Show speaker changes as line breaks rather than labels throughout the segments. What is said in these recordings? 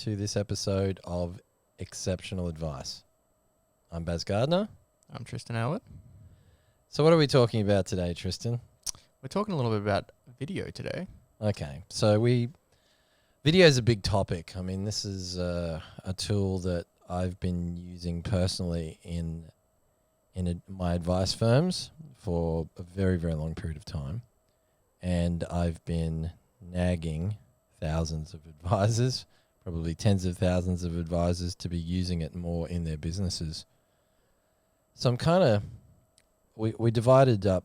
to this episode of Exceptional Advice. I'm Baz Gardner.
I'm Tristin Alyward.
So what are we talking about today, Tristin?
We're talking a little bit about video today.
Okay, so video is a big topic. I mean, this is a tool that I've been using personally in my advice firms for a very, very long period of time. And I've been nagging thousands of advisors, probably tens of thousands of advisors, to be using it more in their businesses. So I'm kind of, we divided up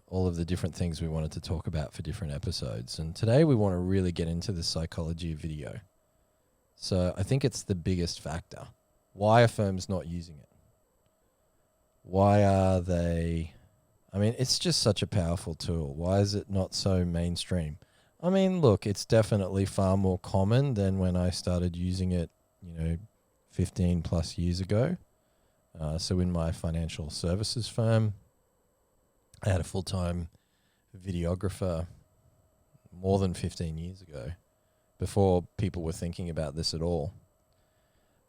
all of the different things we wanted to talk about for different episodes. And today we want to really get into the psychology of video. So I think it's the biggest factor. Why are firms not using it? Why are they... I mean, it's just such a powerful tool. Why is it not so mainstream? I mean, look, it's definitely far more common than when I started using it, 15 plus years ago. So in my financial services firm, I had a full-time videographer more than 15 years ago, before people were thinking about this at all.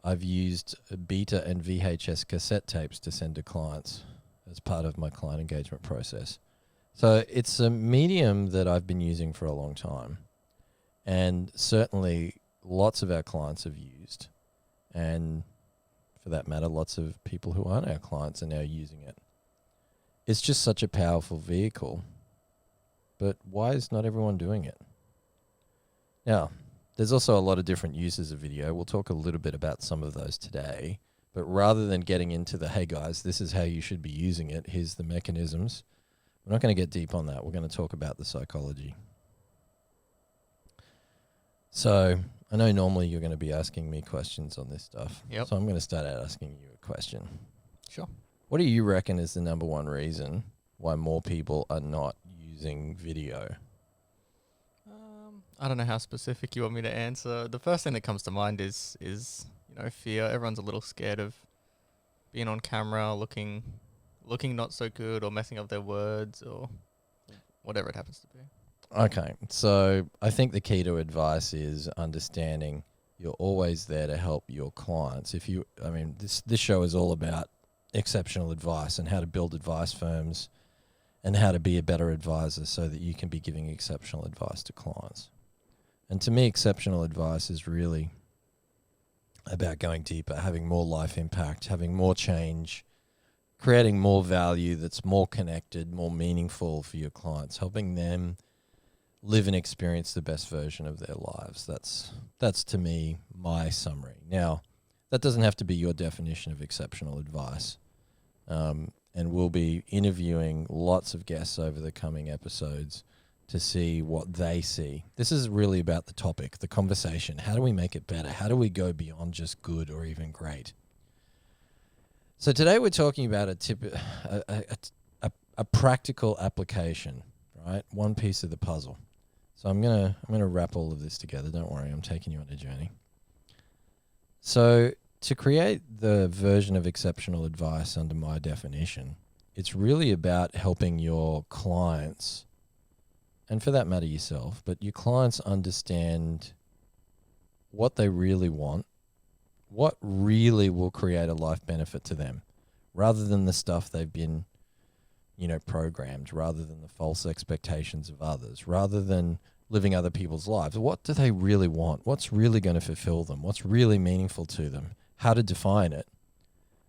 I've used beta and VHS cassette tapes to send to clients as part of my client engagement process. So it's a medium that I've been using for a long time, and certainly lots of our clients have used, and for that matter, lots of people who aren't our clients are now using it. It's just such a powerful vehicle, but why is not everyone doing it? Now, there's also a lot of different uses of video. We'll talk a little bit about some of those today. But rather than getting into the, hey guys, this is how you should be using it, here's the mechanisms, we're not going to get deep on that. We're going to talk about the psychology. So I know normally you're going to be asking me questions on this stuff.
Yep.
So I'm going to start out asking you a question.
Sure.
What do you reckon is the number one reason why more people are not using video?
I don't know how specific you want me to answer. The first thing that comes to mind is fear. Everyone's a little scared of being on camera, looking not so good, or messing up their words, or whatever it happens to be.
Okay, so I think the key to advice is understanding you're always there to help your clients. This show is all about exceptional advice and how to build advice firms and how to be a better advisor so that you can be giving exceptional advice to clients. And to me, exceptional advice is really about going deeper, having more life impact, having more change, creating more value that's more connected, more meaningful for your clients, helping them live and experience the best version of their lives. That's to me my summary. Now, that doesn't have to be your definition of exceptional advice. And we'll be interviewing lots of guests over the coming episodes to see what they see. This is really about the topic, the conversation. How do we make it better? How do we go beyond just good or even great? So today we're talking about a practical application, right? One piece of the puzzle. So I'm gonna wrap all of this together. Don't worry, I'm taking you on a journey. So to create the version of exceptional advice under my definition, it's really about helping your clients, and for that matter yourself, but your clients understand what they really want, what really will create a life benefit to them, rather than the stuff they've been, programmed, rather than the false expectations of others, rather than living other people's lives. What do they really want? What's really going to fulfill them? What's really meaningful to them? How to define it,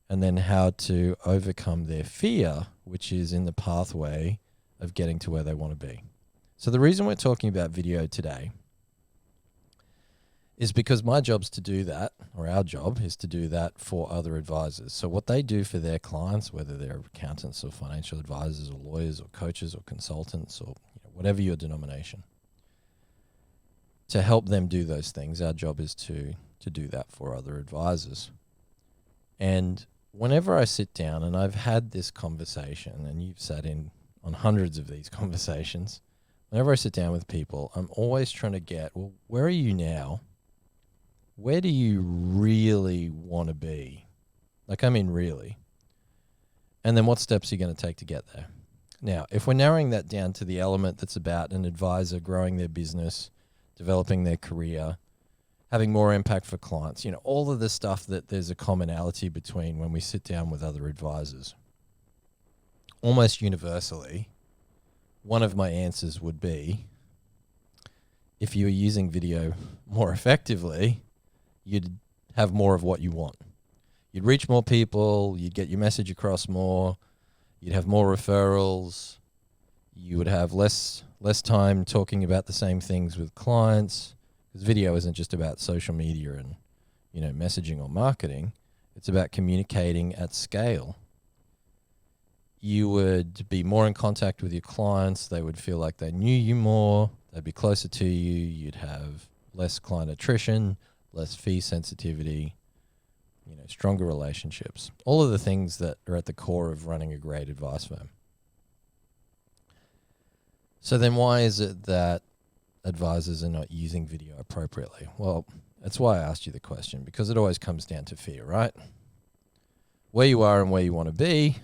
and then how to overcome their fear, which is in the pathway of getting to where they want to be. So the reason we're talking about video today is because my job's to do that, or our job is to do that for other advisors. So what they do for their clients, whether they're accountants or financial advisors or lawyers or coaches or consultants or whatever your denomination, to help them do those things, our job is to do that for other advisors. And whenever I sit down, and I've had this conversation, and you've sat in on hundreds of these conversations, whenever I sit down with people, I'm always trying to get, well, where are you now? Where do you really want to be? Really. And then what steps are you going to take to get there? Now, if we're narrowing that down to the element that's about an advisor growing their business, developing their career, having more impact for clients, all of the stuff that there's a commonality between when we sit down with other advisors. Almost universally, one of my answers would be, if you were using video more effectively, you'd have more of what you want. You'd reach more people, you'd get your message across more, you'd have more referrals, you would have less time talking about the same things with clients, because video isn't just about social media and, messaging or marketing. It's about communicating at scale. You would be more in contact with your clients. They would feel like they knew you more. They'd be closer to you. You'd have less client attrition, less fee sensitivity, stronger relationships. All of the things that are at the core of running a great advice firm. So then why is it that advisors are not using video appropriately? Well, that's why I asked you the question, because it always comes down to fear, right? Where you are and where you want to be,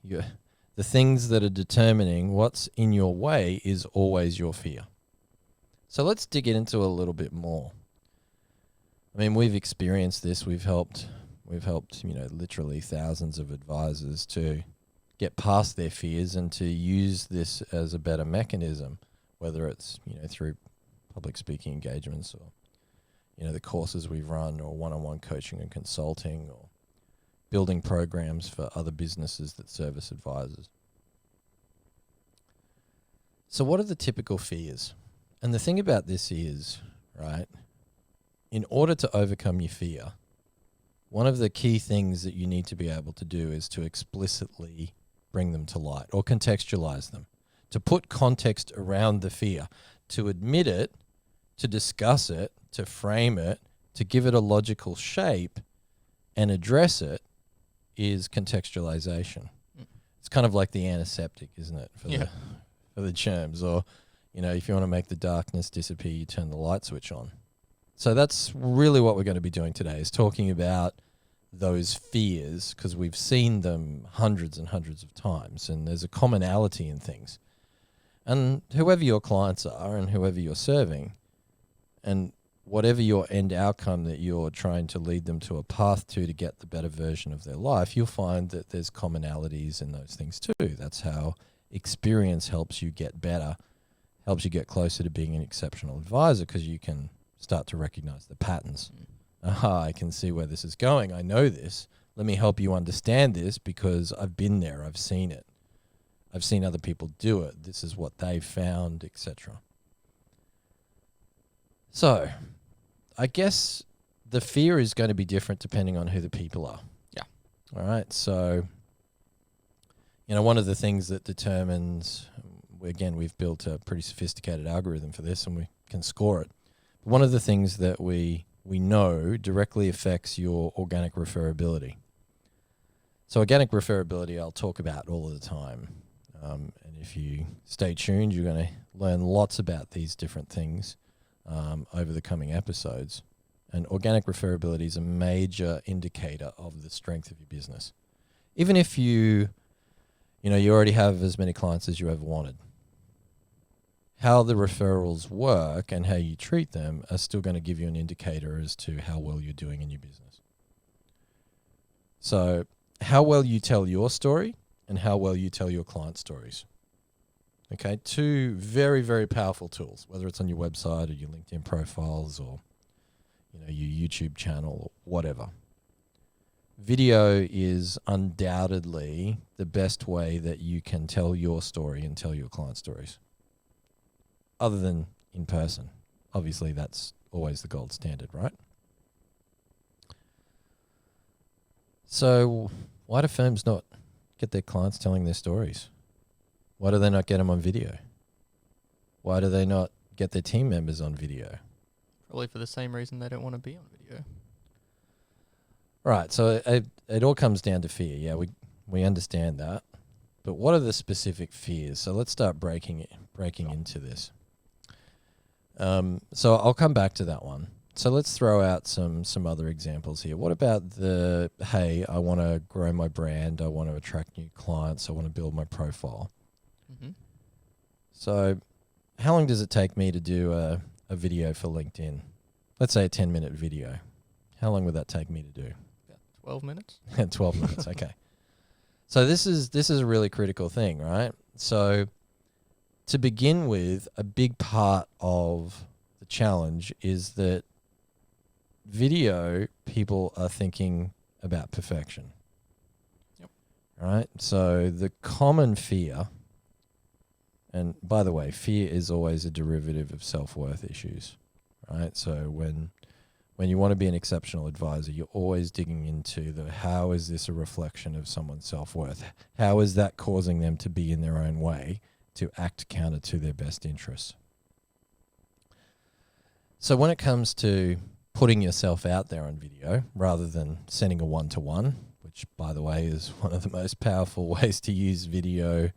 the things that are determining what's in your way is always your fear. So let's dig into a little bit more. I mean, we've experienced this. We've helped, literally thousands of advisors to get past their fears and to use this as a better mechanism, whether it's, through public speaking engagements or, the courses we've run, or one-on-one coaching and consulting, or building programs for other businesses that service advisors. So what are the typical fears? And the thing about this is, right, in order to overcome your fear, one of the key things that you need to be able to do is to explicitly bring them to light or contextualize them, to put context around the fear, to admit it, to discuss it, to frame it, to give it a logical shape and address it is contextualization. It's kind of like the antiseptic, isn't it, for the germs? Or, if you want to make the darkness disappear, you turn the light switch on. So that's really what we're going to be doing today, is talking about those fears, because we've seen them hundreds and hundreds of times, and there's a commonality in things. And whoever your clients are and whoever you're serving, and whatever your end outcome that you're trying to lead them to a path to get the better version of their life, you'll find that there's commonalities in those things too. That's how experience helps you get better, helps you get closer to being an exceptional advisor, because you can start to recognize the patterns. Aha, I can see where this is going. I know this. Let me help you understand this because I've been there. I've seen it. I've seen other people do it. This is what they've found, etc. So, I guess the fear is going to be different depending on who the people are.
Yeah.
All right. So, one of the things that determines, again, we've built a pretty sophisticated algorithm for this and we can score it. But one of the things that we know directly affects your organic referability. So organic referability I'll talk about all of the time. And if you stay tuned, you're going to learn lots about these different things over the coming episodes. And organic referability is a major indicator of the strength of your business. Even if you already have as many clients as you ever wanted, how the referrals work and how you treat them are still going to give you an indicator as to how well you're doing in your business. So how well you tell your story and how well you tell your client stories. Okay, two very, very powerful tools, whether it's on your website or your LinkedIn profiles or your YouTube channel or whatever. Video is undoubtedly the best way that you can tell your story and tell your client stories, other than in person. Obviously, that's always the gold standard, right? So why do firms not get their clients telling their stories? Why do they not get them on video? Why do they not get their team members on video?
Probably for the same reason they don't want to be on video.
Right, so it all comes down to fear. Yeah, we understand that. But what are the specific fears? So let's start breaking into this. So I'll come back to that one. So let's throw out some other examples here. What about hey, I want to grow my brand. I want to attract new clients. I want to build my profile.
Mm-hmm.
So how long does it take me to do a video for LinkedIn? let's say a 10-minute video. How long would that take me to do?
About 12 minutes.
12 minutes, okay. So this is a really critical thing, right? So to begin with, a big part of the challenge is that video people are thinking about perfection.
Yep.
Right? So the common fear, and by the way, fear is always a derivative of self-worth issues, right? So when you want to be an exceptional advisor, you're always digging into how is this a reflection of someone's self-worth? How is that causing them to be in their own way, to act counter to their best interests? So when it comes to putting yourself out there on video rather than sending a one-to-one, which, by the way, is one of the most powerful ways to use video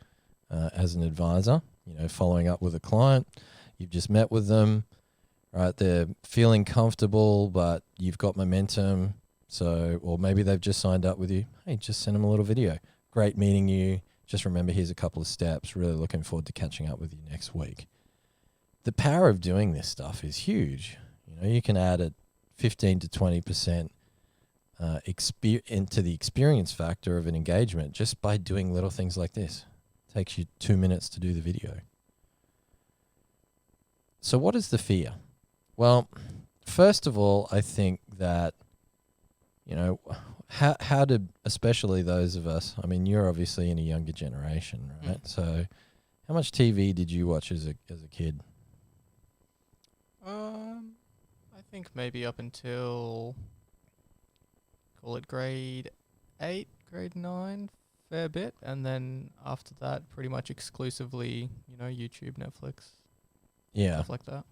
as an advisor, following up with a client, you've just met with them, right? They're feeling comfortable, but you've got momentum. So, or maybe they've just signed up with you. Hey, just send them a little video. Great meeting you. Just remember, here's a couple of steps. Really looking forward to catching up with you next week. The power of doing this stuff is huge. You can add a 15 to 20% into the experience factor of an engagement just by doing little things like this. It takes you 2 minutes to do the video. So what is the fear? Well, first of all, I think that, how do, especially those of us, I mean, you're obviously in a younger generation, right? So how much TV did you watch as a kid?
I think maybe up until, call it grade 8, grade 9, fair bit. And then after that, pretty much exclusively, YouTube, Netflix, stuff like that.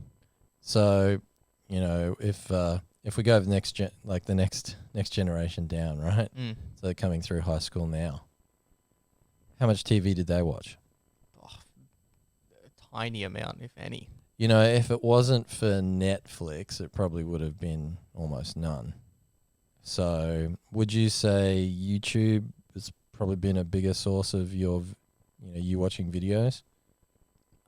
So, if we go the next generation down, right? So they're coming through high school now. How much TV did they watch?
A tiny amount, if any.
If it wasn't for Netflix, it probably would have been almost none. So would you say YouTube has probably been a bigger source of you watching videos?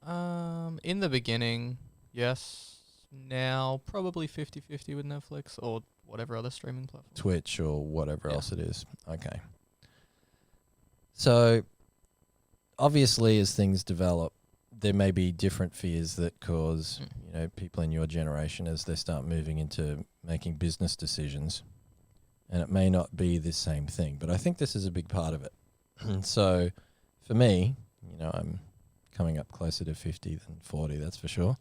In the beginning, yes. Now, probably 50-50 with Netflix or whatever other streaming platform.
Twitch or whatever else it is. Okay. So, obviously, as things develop, there may be different fears that cause, people in your generation as they start moving into making business decisions. And it may not be the same thing, but I think this is a big part of it. So, for me, I'm coming up closer to 50 than 40, that's for sure.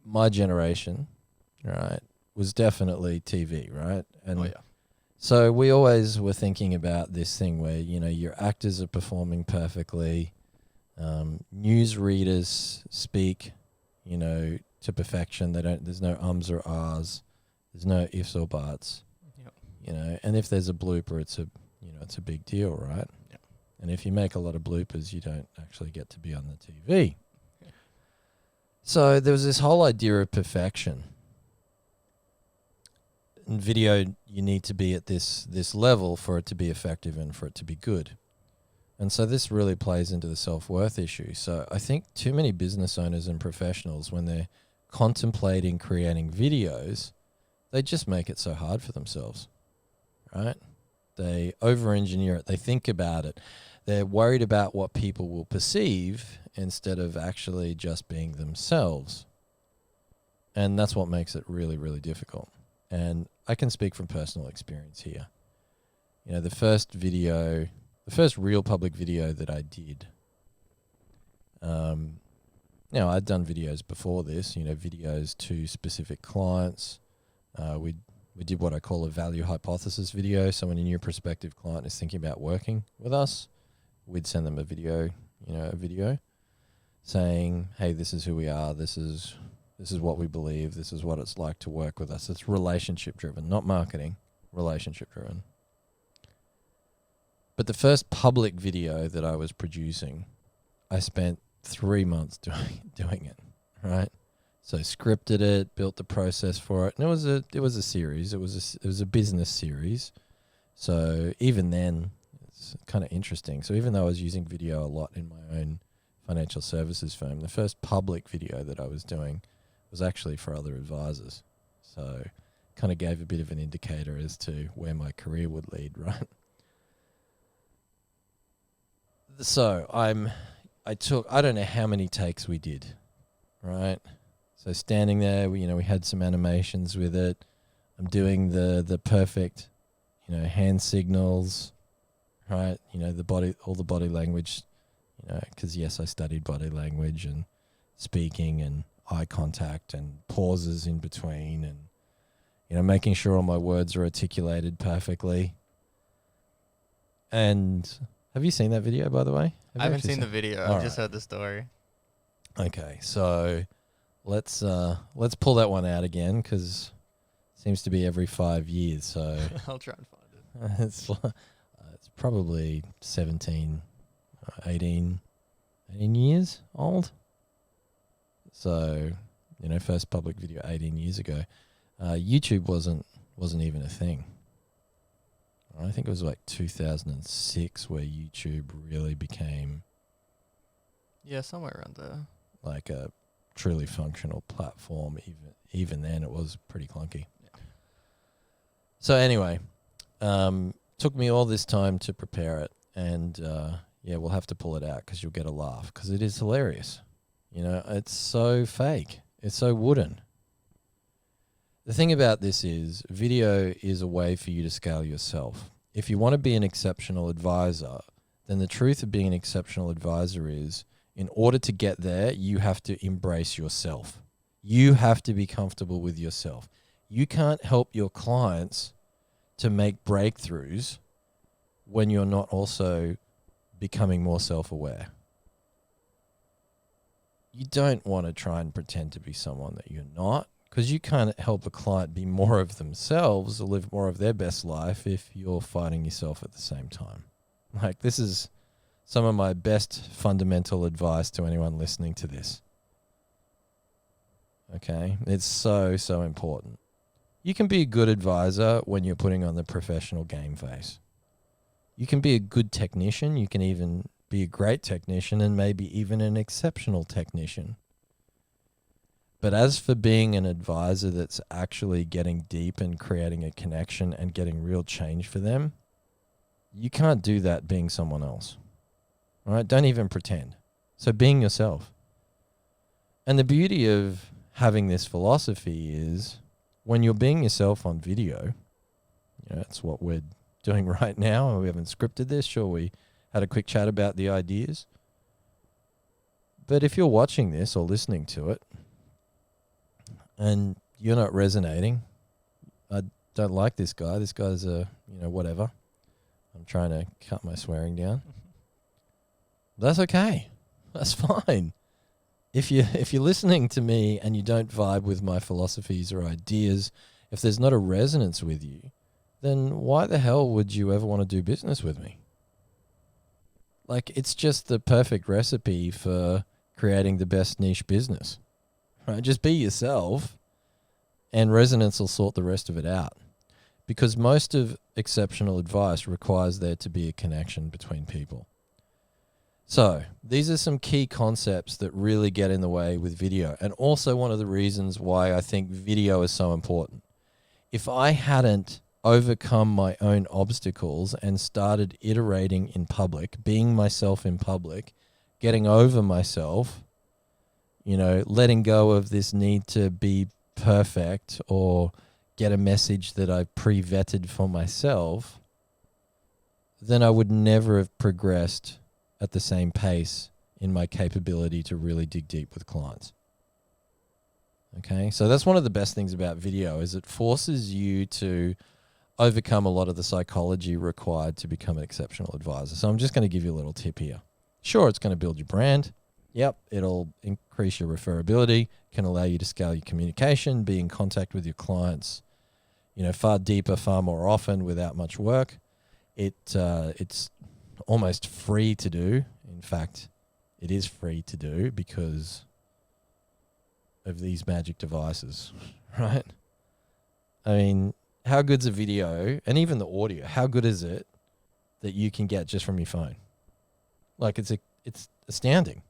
My generation, right, was definitely TV, right? And so we always were thinking about this thing where, your actors are performing perfectly. News readers speak, to perfection. There's no ums or ahs. There's no ifs or buts. Yep. And if there's a blooper, it's a big deal, right? Yep. And if you make a lot of bloopers, you don't actually get to be on the TV. So there was this whole idea of perfection. In video, you need to be at this level for it to be effective and for it to be good. And so this really plays into the self-worth issue. So I think too many business owners and professionals, when they're contemplating creating videos, they just make it so hard for themselves, right? They over-engineer it. They think about it. They're worried about what people will perceive instead of actually just being themselves. And that's what makes it really, really difficult. And I can speak from personal experience here. The first real public video that I did, I'd done videos before this, videos to specific clients. We did what I call a value hypothesis video. So when a new prospective client is thinking about working with us, we'd send them a video saying, hey, this is who we are. This is what we believe. This is what it's like to work with us. It's relationship driven, not marketing, relationship driven. But the first public video that I was producing, I spent 3 months doing it, right? So scripted it, built the process for it, and it was a series. It was a business series. So even then, it's kind of interesting. So even though I was using video a lot in my own financial services firm, the first public video that I was doing was actually for other advisors. So kind of gave a bit of an indicator as to where my career would lead, right? So I don't know how many takes we did, right? So standing there, we had some animations with it. I'm doing the perfect, hand signals, right? All the body language, because yes, I studied body language and speaking and eye contact and pauses in between and, making sure all my words are articulated perfectly. And have you seen that video, by the way?
I haven't seen the video. I've just heard the story.
Okay, so let's pull that one out again, because it seems to be every 5 years. So
I'll try and find it.
It's probably 17, 18 years old. So, first public video 18 years ago. YouTube wasn't even a thing. I think it was like 2006 where YouTube really became,
yeah, somewhere around there,
like a truly functional platform. Even then, it was pretty clunky.
Yeah.
So anyway, took me all this time to prepare it, and we'll have to pull it out because you'll get a laugh, because it is hilarious. It's so fake. It's so wooden. The thing about this is, video is a way for you to scale yourself. If you want to be an exceptional advisor, then the truth of being an exceptional advisor is, in order to get there, you have to embrace yourself. You have to be comfortable with yourself. You can't help your clients to make breakthroughs when you're not also becoming more self-aware. You don't want to try and pretend to be someone that you're not, because you can't help a client be more of themselves or live more of their best life if you're fighting yourself at the same time. Like, this is some of my best fundamental advice to anyone listening to this. Okay? It's so, so important. You can be a good advisor when you're putting on the professional game face. You can be a good technician. You can even be a great technician and maybe even an exceptional technician. But as for being an advisor that's actually getting deep and creating a connection and getting real change for them, you can't do that being someone else. All right? Don't even pretend. So being yourself. And the beauty of having this philosophy is, when you're being yourself on video, that's what we're doing right now. We haven't scripted this. Sure, we had a quick chat about the ideas. But if you're watching this or listening to it, and you're not resonating, I don't like this guy. This guy's whatever. I'm trying to cut my swearing down. That's okay. That's fine. If you're listening to me and you don't vibe with my philosophies or ideas, if there's not a resonance with you, then why the hell would you ever want to do business with me? Like, it's just the perfect recipe for creating the best niche business. Right? Just be yourself, and resonance will sort the rest of it out. Because most of exceptional advice requires there to be a connection between people. So, these are some key concepts that really get in the way with video, and also one of the reasons why I think video is so important. If I hadn't overcome my own obstacles and started iterating in public, being myself in public, getting over myself, letting go of this need to be perfect or get a message that I've pre-vetted for myself, then I would never have progressed at the same pace in my capability to really dig deep with clients. Okay, so that's one of the best things about video, is it forces you to overcome a lot of the psychology required to become an exceptional advisor. So I'm just going to give you a little tip here. Sure, it's going to build your brand. Yep, it'll increase your referability, can allow you to scale your communication, be in contact with your clients, far deeper, far more often without much work. It's almost free to do. In fact, it is free to do because of these magic devices, right? I mean, how good's a video, and even the audio, how good is it that you can get just from your phone? Like, it's astounding.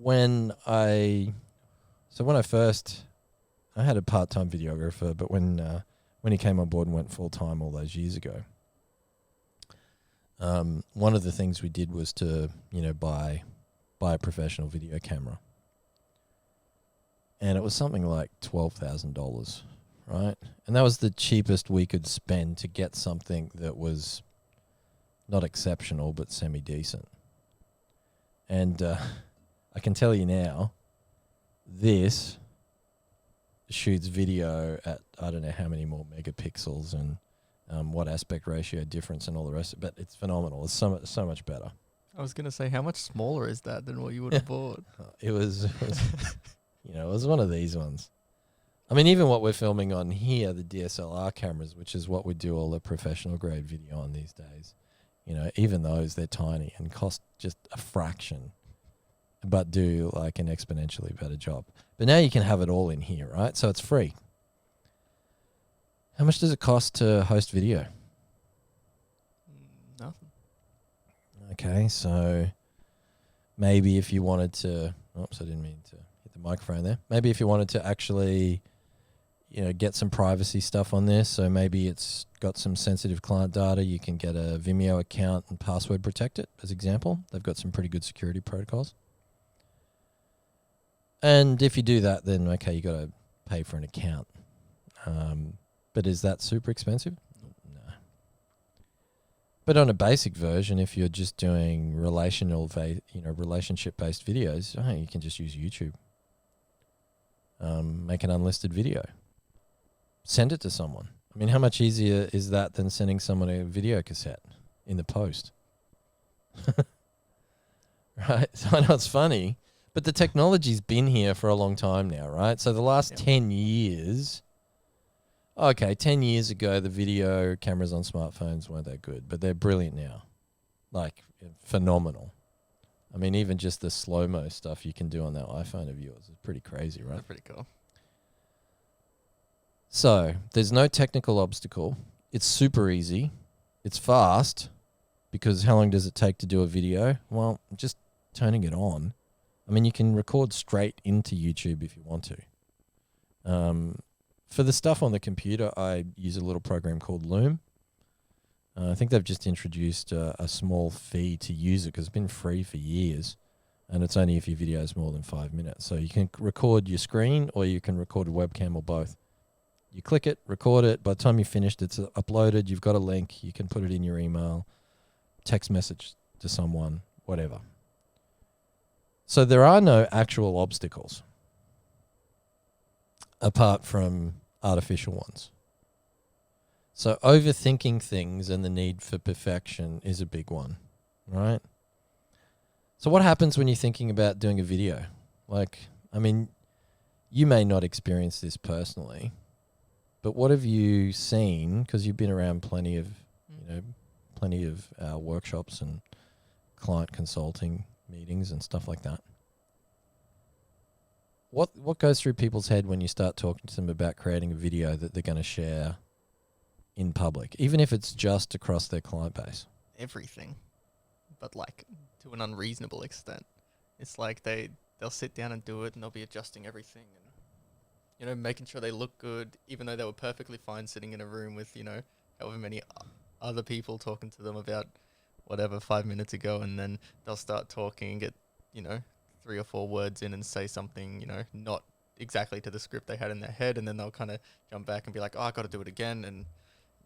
When I So when I had a part-time videographer, but when he came on board and went full-time all those years ago, one of the things we did was to, buy a professional video camera. And it was something like $12,000, right? And that was the cheapest we could spend to get something that was not exceptional, but semi-decent. And I can tell you now, this shoots video at I don't know how many more megapixels and what aspect ratio difference and all the rest. But it's phenomenal. It's so much better.
I was gonna say, how much smaller is that than what you would have bought?
It was it was one of these ones. I mean, even what we're filming on here, the DSLR cameras, which is what we do all the professional grade video on these days. Even those, they're tiny and cost just a fraction, but do like an exponentially better job. But now you can have it all in here, right? So it's free. How much does it cost to host video?
Nothing.
Okay, so maybe if you wanted to, oops, I didn't mean to hit the microphone there. Maybe if you wanted to actually, get some privacy stuff on this, so maybe it's got some sensitive client data, you can get a Vimeo account and password protect it, as example. They've got some pretty good security protocols. And if you do that, then, okay, you got to pay for an account. But is that super expensive? No. But on a basic version, if you're just doing relationship-based videos, you can just use YouTube. Make an unlisted video. Send it to someone. I mean, how much easier is that than sending someone a video cassette in the post? Right? So I know it's funny, but the technology's been here for a long time now, right? So the last 10 years... Okay, 10 years ago, the video cameras on smartphones weren't that good, but they're brilliant now. Like, phenomenal. I mean, even just the slow-mo stuff you can do on that iPhone of yours is pretty crazy, right?
That's pretty cool.
So, there's no technical obstacle. It's super easy. It's fast, because how long does it take to do a video? Well, just turning it on. I mean, you can record straight into YouTube if you want to. For the stuff on the computer, I use a little program called Loom. I think they've just introduced a small fee to use it because it's been free for years. And it's only if your video is more than 5 minutes. So you can record your screen or you can record a webcam or both. You click it, record it. By the time you've finished, it's uploaded. You've got a link. You can put it in your email, text message to someone, whatever. So there are no actual obstacles apart from artificial ones. So overthinking things and the need for perfection is a big one, right? So what happens when you're thinking about doing a video? You may not experience this personally, but what have you seen? Because you've been around plenty of our workshops and client consulting meetings and stuff like that. What goes through people's head when you start talking to them about creating a video that they're going to share in public, even if it's just across their client base?
Everything, but to an unreasonable extent. It's like they'll sit down and do it, and they'll be adjusting everything, and making sure they look good, even though they were perfectly fine sitting in a room with however many other people talking to them about whatever 5 minutes ago, and then they'll start talking and get 3 or 4 words in and say something, not exactly to the script they had in their head, and then they'll kind of jump back and be like, oh, I got to do it again, and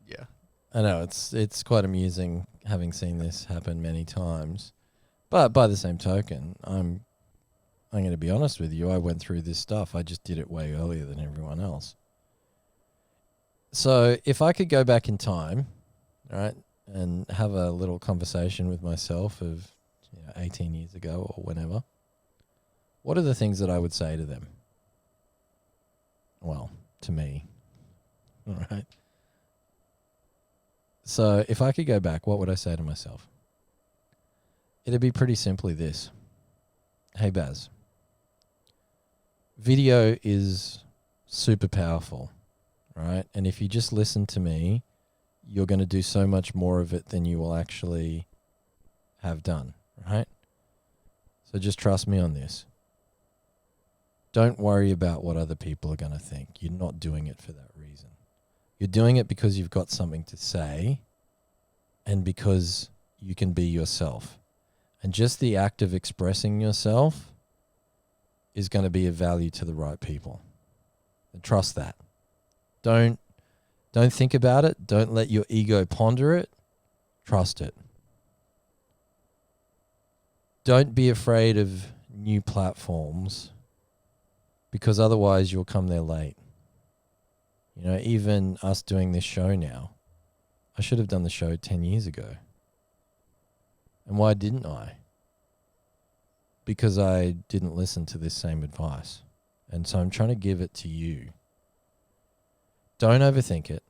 yeah.
I know, it's quite amusing having seen this happen many times. But by the same token, I'm going to be honest with you, I went through this stuff. I just did it way earlier than everyone else. So if I could go back in time, right, and have a little conversation with myself of 18 years ago or whenever, what are the things that I would say to them? Well, to me. All right. So if I could go back, what would I say to myself? It'd be pretty simply this. Hey, Baz. Video is super powerful, right? And if you just listen to me, you're going to do so much more of it than you will actually have done, right? So just trust me on this. Don't worry about what other people are going to think. You're not doing it for that reason. You're doing it because you've got something to say and because you can be yourself. And just the act of expressing yourself is going to be of value to the right people. And trust that. Don't think about it. Don't let your ego ponder it. Trust it. Don't be afraid of new platforms, because otherwise you'll come there late. You know, even us doing this show now, I should have done the show 10 years ago. And why didn't I? Because I didn't listen to this same advice. And so I'm trying to give it to you. Don't overthink it.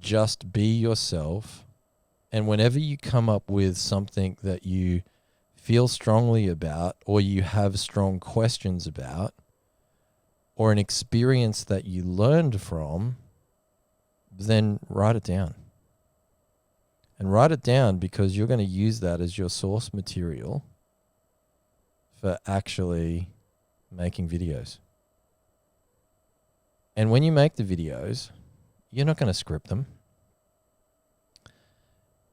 Just be yourself. And whenever you come up with something that you feel strongly about, or you have strong questions about, or an experience that you learned from, then write it down. And write it down because you're going to use that as your source material for actually making videos. And when you make the videos, you're not going to script them.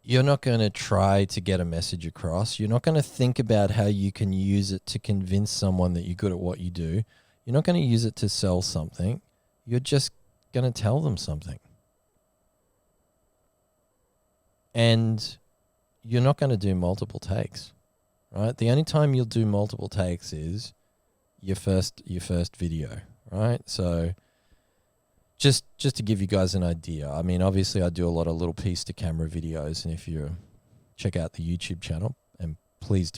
You're not going to try to get a message across. You're not going to think about how you can use it to convince someone that you're good at what you do. You're not going to use it to sell something. You're just going to tell them something. And you're not going to do multiple takes, right? The only time you'll do multiple takes is your first video, right? So just to give you guys an idea, I mean, obviously I do a lot of little piece to camera videos, and if you check out the YouTube channel, and please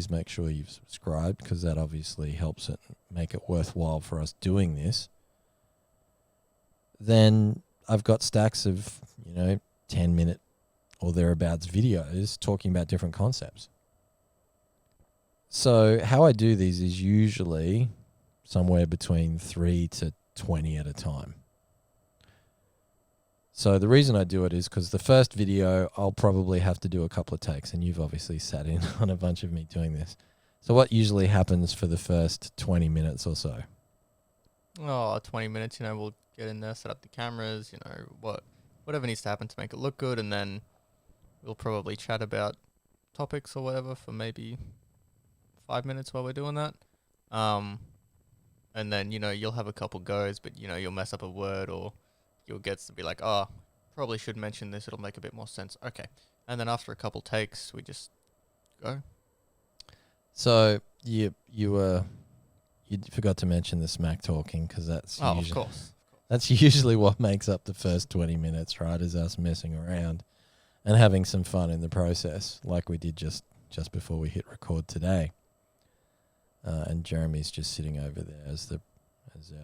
make sure you've subscribed, because that obviously helps it make it worthwhile for us doing this. Then I've got stacks of, 10-minute or thereabouts videos talking about different concepts. So how I do these is usually somewhere between 3 to 20 at a time. So the reason I do it is because the first video, I'll probably have to do a couple of takes, and you've obviously sat in on a bunch of me doing this. So what usually happens for the first 20 minutes or so?
20 minutes, we'll get in there, set up the cameras, whatever needs to happen to make it look good, and then we'll probably chat about topics or whatever for maybe 5 minutes while we're doing that. And then, you'll have a couple goes, but, you'll mess up a word, or you'll get to be like, probably should mention this. It'll make a bit more sense. Okay. And then after a couple takes, we just go. So
you forgot to mention the smack talking, because that's
of course.
That's usually what makes up the first 20 minutes, right? Is us messing around and having some fun in the process, like we did just before we hit record today. And Jeremy's just sitting over there as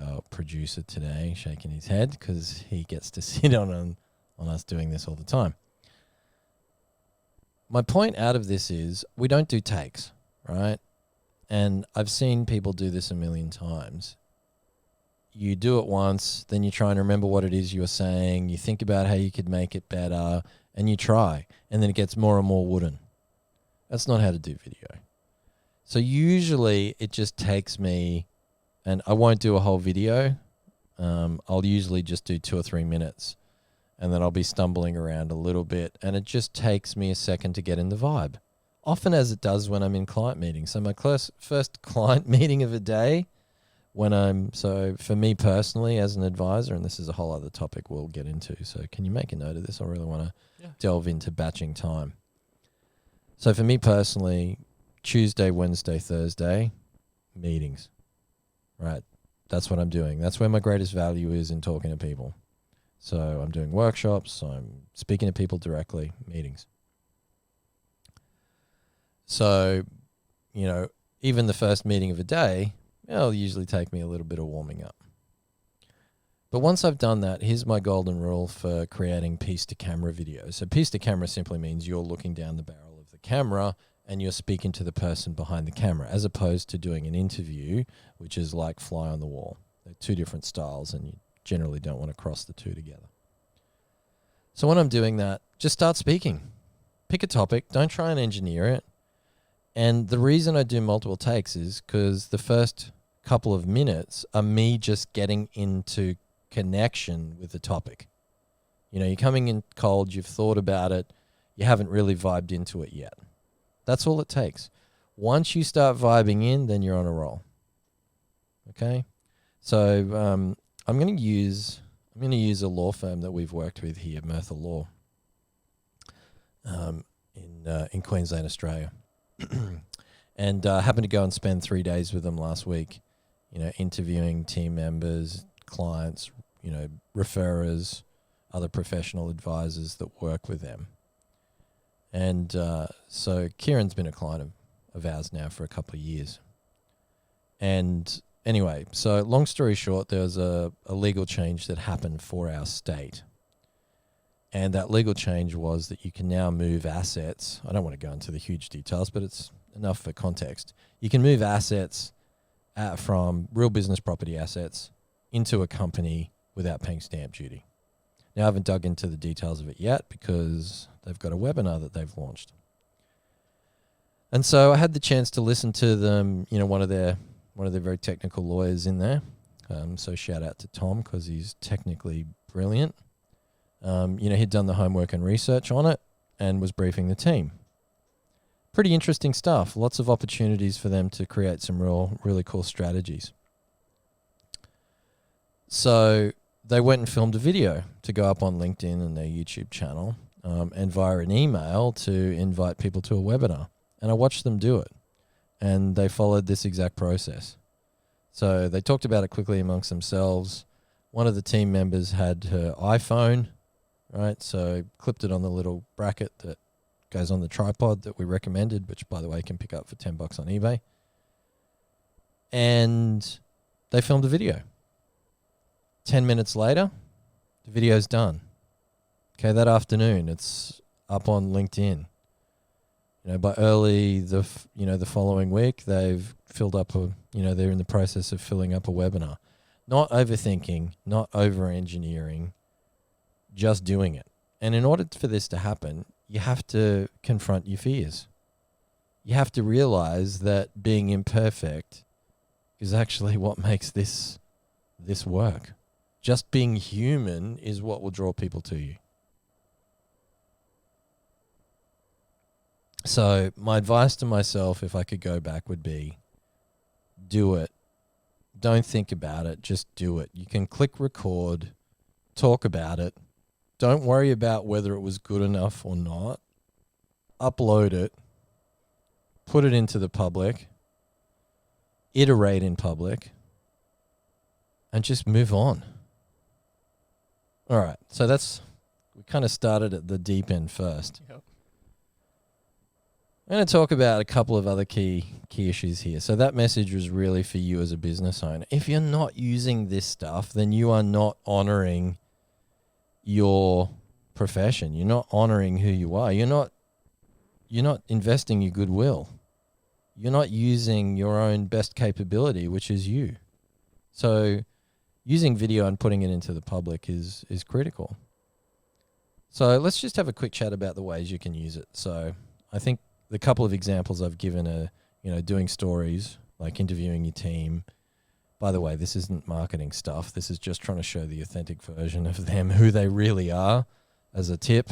our producer today, shaking his head because he gets to sit on us doing this all the time. My point out of this is we don't do takes, right? And I've seen people do this a million times. You do it once, then you try and remember what it is you're saying, you think about how you could make it better, and you try, and then it gets more and more wooden. That's not how to do video. So usually it just takes me, and I won't do a whole video. I'll usually just do 2 or 3 minutes, and then I'll be stumbling around a little bit, and it just takes me a second to get in the vibe. Often as it does when I'm in client meetings. So my first client meeting of a day, so for me personally as an advisor, and this is a whole other topic we'll get into, so can you make a note of this? I really want to delve into batching time. So for me personally, Tuesday, Wednesday, Thursday, meetings, right? That's what I'm doing. That's where my greatest value is in talking to people. So I'm doing workshops, I'm speaking to people directly, meetings. So, even the first meeting of a day, it'll usually take me a little bit of warming up. But once I've done that, here's my golden rule for creating piece-to-camera videos. So piece-to-camera simply means you're looking down the barrel of the camera and you're speaking to the person behind the camera, as opposed to doing an interview, which is like fly on the wall. They're two different styles, and you generally don't want to cross the two together. So when I'm doing that, just start speaking. Pick a topic. Don't try and engineer it. And the reason I do multiple takes is because the first couple of minutes are me just getting into connection with the topic. You know, you're coming in cold, you've thought about it, you haven't really vibed into it yet. That's all it takes. Once you start vibing in, then you're on a roll. Okay? So I'm going to use a law firm that we've worked with here, Murtha Law, in Queensland, Australia. And happened to go and spend 3 days with them last week, you know, interviewing team members, clients, you know, referrers, other professional advisors that work with them. And so Kieran's been a client of ours now for a couple of years. And anyway, so long story short, there was a legal change that happened for our state. And that legal change was that you can now move assets. I don't want to go into the huge details, but it's enough for context. You can move assets from real business property assets into a company without paying stamp duty. Now, I haven't dug into the details of it yet because they've got a webinar that they've launched. And so I had the chance to listen to them, you know, one of their very technical lawyers in there. So shout out to Tom because he's technically brilliant. You know, he'd done the homework and research on it and was briefing the team. Pretty interesting stuff. Lots of opportunities for them to create some really cool strategies. So they went and filmed a video to go up on LinkedIn and their YouTube channel, and via an email to invite people to a webinar. And I watched them do it. And they followed this exact process. So they talked about it quickly amongst themselves. One of the team members had her iPhone, right? So clipped it on the little bracket that goes on the tripod that we recommended, which, by the way, you can pick up for $10 on eBay. And they filmed a video. 10 minutes later, the video's done. Okay, that afternoon, it's up on LinkedIn. You know, by early the following week, they've filled up they're in the process of filling up a webinar. Not overthinking, not over-engineering, just doing it. And in order for this to happen, you have to confront your fears. You have to realize that being imperfect is actually what makes this work. Just being human is what will draw people to you. So my advice to myself, if I could go back, would be do it. Don't think about it. Just do it. You can click record, talk about it. Don't worry about whether it was good enough or not. Upload it. Put it into the public. Iterate in public. And just move on. All right. So we kind of started at the deep end first.
Yep.
I'm going to talk about a couple of other key issues here. So that message was really for you as a business owner. If you're not using this stuff, then you are not honoring your profession. You're not honoring who you are. You're not investing your goodwill. You're not using your own best capability, which is you. So using video and putting it into the public is critical. So let's just have a quick chat about the ways you can use it. So I think the couple of examples I've given are, doing stories, like interviewing your team. By the way, this isn't marketing stuff. This is just trying to show the authentic version of them, who they really are, as a tip.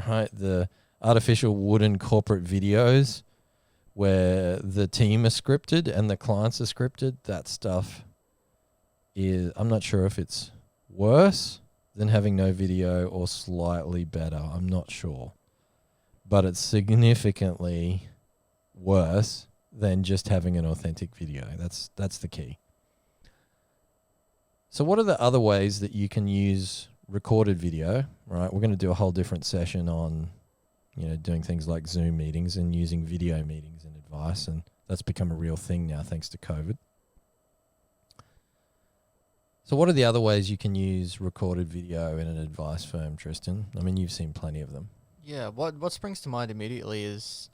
Right? The artificial wooden corporate videos where the team are scripted and the clients are scripted, that stuff is, I'm not sure if it's worse than having no video or slightly better. I'm not sure. But it's significantly worse than just having an authentic video. That's the key. So what are the other ways that you can use recorded video, right? We're going to do a whole different session on, doing things like Zoom meetings and using video meetings and advice, and that's become a real thing now thanks to COVID. So what are the other ways you can use recorded video in an advice firm, Tristin? I mean, you've seen plenty of them.
Yeah, what springs to mind immediately is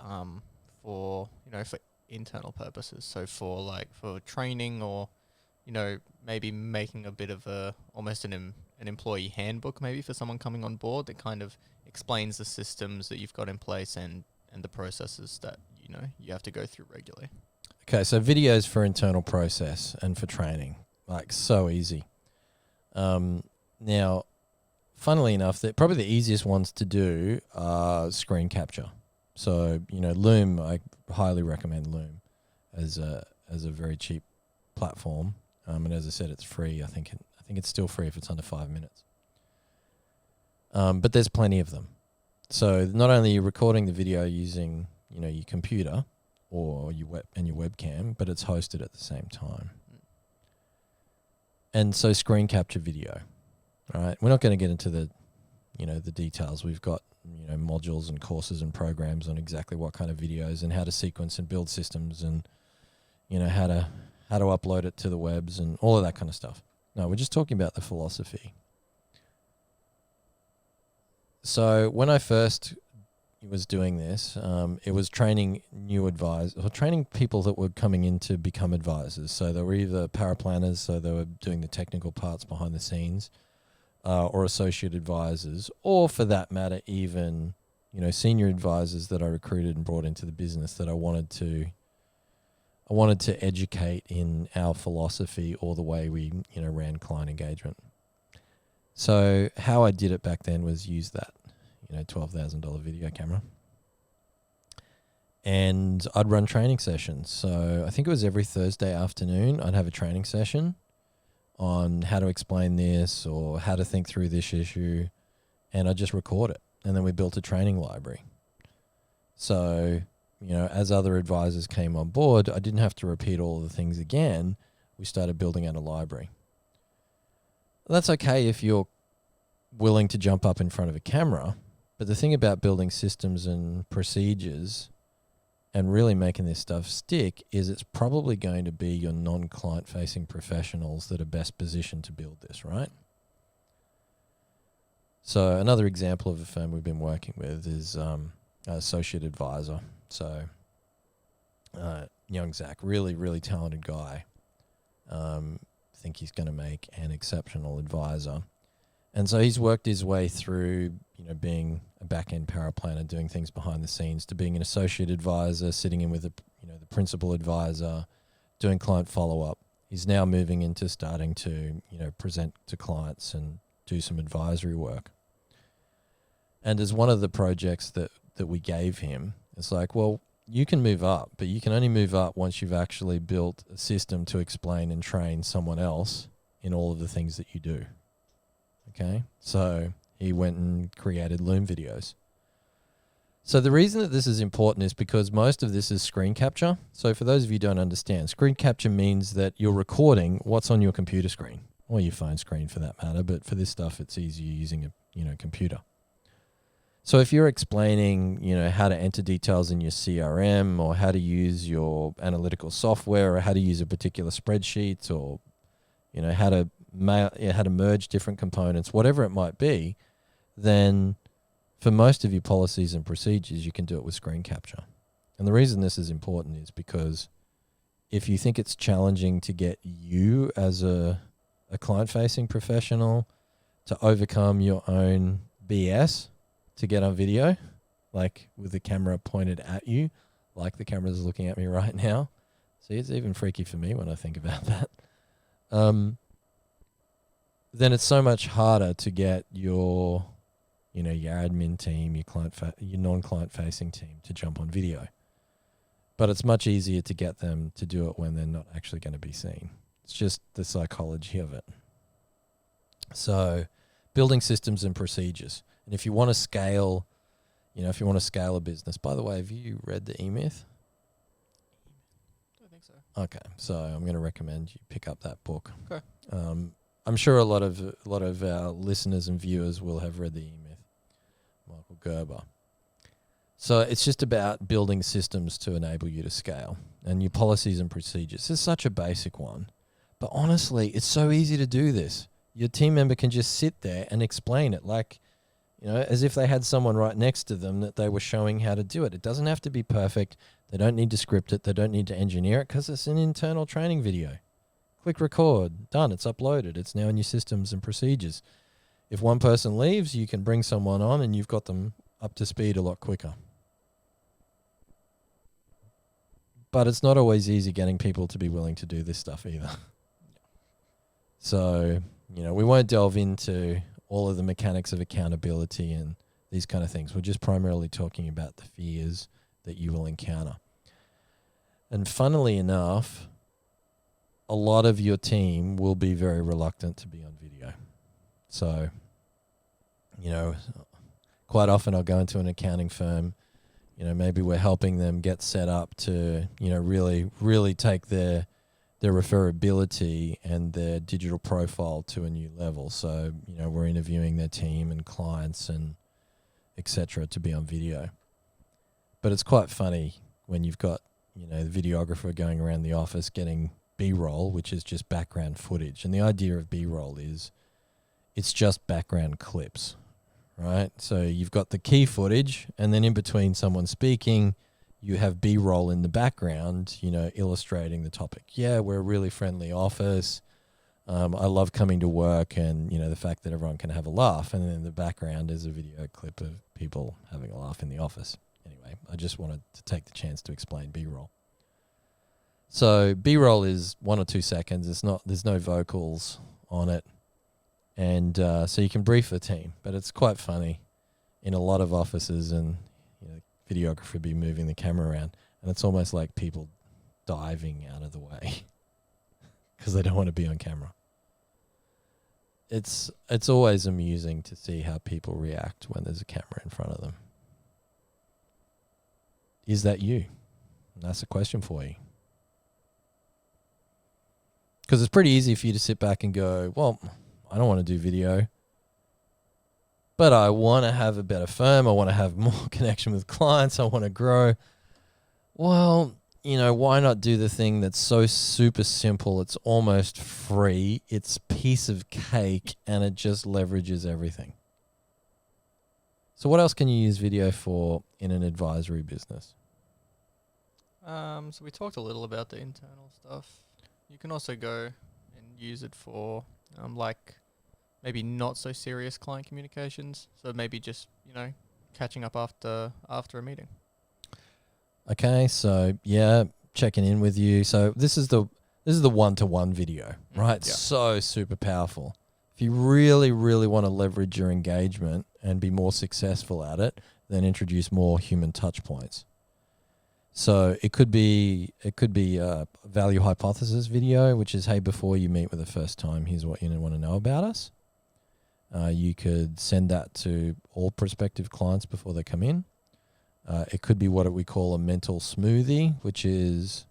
for internal purposes. So for training, or maybe making a bit of almost an employee handbook maybe for someone coming on board that kind of explains the systems that you've got in place and the processes that you have to go through regularly.
Okay, so videos for internal process and for training, like so easy. Now, funnily enough, probably the easiest ones to do are screen capture. So, Loom, I highly recommend Loom as a very cheap platform. And as I said, it's free. I think it's still free if it's under 5 minutes. But there's plenty of them. So not only are you recording the video using, your computer or your webcam, but it's hosted at the same time. And so screen capture video, right? We're not going to get into the details. We've got, modules and courses and programs on exactly what kind of videos and how to sequence and build systems and, how to upload it to the webs and all of that kind of stuff. No, we're just talking about the philosophy. So when I first was doing this, it was training new advisors, or training people that were coming in to become advisors. So they were either paraplanners, so they were doing the technical parts behind the scenes, or associate advisors, or for that matter, even, senior advisors that I recruited and brought into the business that I wanted to educate in our philosophy or the way we, ran client engagement. So how I did it back then was use that, $12,000 video camera. And I'd run training sessions. So I think it was every Thursday afternoon I'd have a training session on how to explain this or how to think through this issue. And I'd just record it. And then we built a training library. So, as other advisors came on board, I didn't have to repeat all of the things again. We started building out a library. That's okay if you're willing to jump up in front of a camera. But the thing about building systems and procedures and really making this stuff stick is it's probably going to be your non-client facing professionals that are best positioned to build this, right? So another example of a firm we've been working with is associate advisor. So young Zach, really, really talented guy. Think he's going to make an exceptional advisor. And so he's worked his way through, being a back-end paraplanner, doing things behind the scenes, to being an associate advisor, sitting in with the principal advisor, doing client follow-up. He's now moving into starting to, present to clients and do some advisory work. And as one of the projects that we gave him, it's like, well, you can move up, but you can only move up once you've actually built a system to explain and train someone else in all of the things that you do. Okay, so he went and created Loom videos. So the reason that this is important is because most of this is screen capture. So for those of you who don't understand, screen capture means that you're recording what's on your computer screen, or your phone screen for that matter, but for this stuff it's easier using a computer. So if you're explaining, how to enter details in your CRM, or how to use your analytical software, or how to use a particular spreadsheet, or how to merge different components, whatever it might be, then for most of your policies and procedures, you can do it with screen capture. And the reason this is important is because if you think it's challenging to get you as a client-facing professional to overcome your own BS to get on video, like with the camera pointed at you, like the camera's looking at me right now. See, it's even freaky for me when I think about that. Then it's so much harder to get your admin team, your non-client facing team to jump on video. But it's much easier to get them to do it when they're not actually going to be seen. It's just the psychology of it. So building systems and procedures. And if you want to scale, a business, by the way, have you read the E-Myth?
I don't think so.
Okay. So I'm going to recommend you pick up that book.
Okay.
I'm sure a lot of our listeners and viewers will have read the E-Myth, Michael Gerber. So it's just about building systems to enable you to scale, and your policies and procedures. This is such a basic one, but honestly, it's so easy to do this. Your team member can just sit there and explain it like, as if they had someone right next to them that they were showing how to do it. It doesn't have to be perfect. They don't need to script it. They don't need to engineer it because it's an internal training video. Click record, done, it's uploaded. It's now in your systems and procedures. If one person leaves, you can bring someone on and you've got them up to speed a lot quicker. But it's not always easy getting people to be willing to do this stuff either. So, we won't delve into all of the mechanics of accountability and these kind of things. We're just primarily talking about the fears that you will encounter. And funnily enough, a lot of your team will be very reluctant to be on video. So, quite often I'll go into an accounting firm, maybe we're helping them get set up to, really, really take their referability and their digital profile to a new level. So, we're interviewing their team and clients and etc. to be on video. But it's quite funny when you've got, the videographer going around the office getting B-roll, which is just background footage. And the idea of B-roll is it's just background clips, right? So you've got the key footage, and then in between someone speaking, you have B-roll in the background, illustrating the topic. Yeah, we're a really friendly office. I love coming to work and, the fact that everyone can have a laugh. And then in the background is a video clip of people having a laugh in the office. Anyway, I just wanted to take the chance to explain B-roll. So B-roll is 1 or 2 seconds. There's no vocals on it. And so you can brief the team. But it's quite funny in a lot of offices, and videographer be moving the camera around, and it's almost like people diving out of the way because they don't want to be on camera. It's always amusing to see how people react when there's a camera in front of them. Is that you? And that's a question for you. Because it's pretty easy for you to sit back and go, well, I don't want to do video, but I want to have a better firm. I want to have more connection with clients. I want to grow. Well, why not do the thing that's so super simple? It's almost free. It's a piece of cake, and it just leverages everything. So what else can you use video for in an advisory business?
So we talked a little about the internal stuff. You can also go and use it for maybe not so serious client communications. So maybe just, catching up after a meeting. Okay, so
checking in with you. So this is the one-to-one video, right?
Yeah.
So super powerful. If you really, really want to leverage your engagement and be more successful at it, then introduce more human touch points. So it could be a value hypothesis video, which is, hey, before you meet for the first time, here's what you want to know about us. You could send that to all prospective clients before they come in. It could be what we call a mental smoothie, which is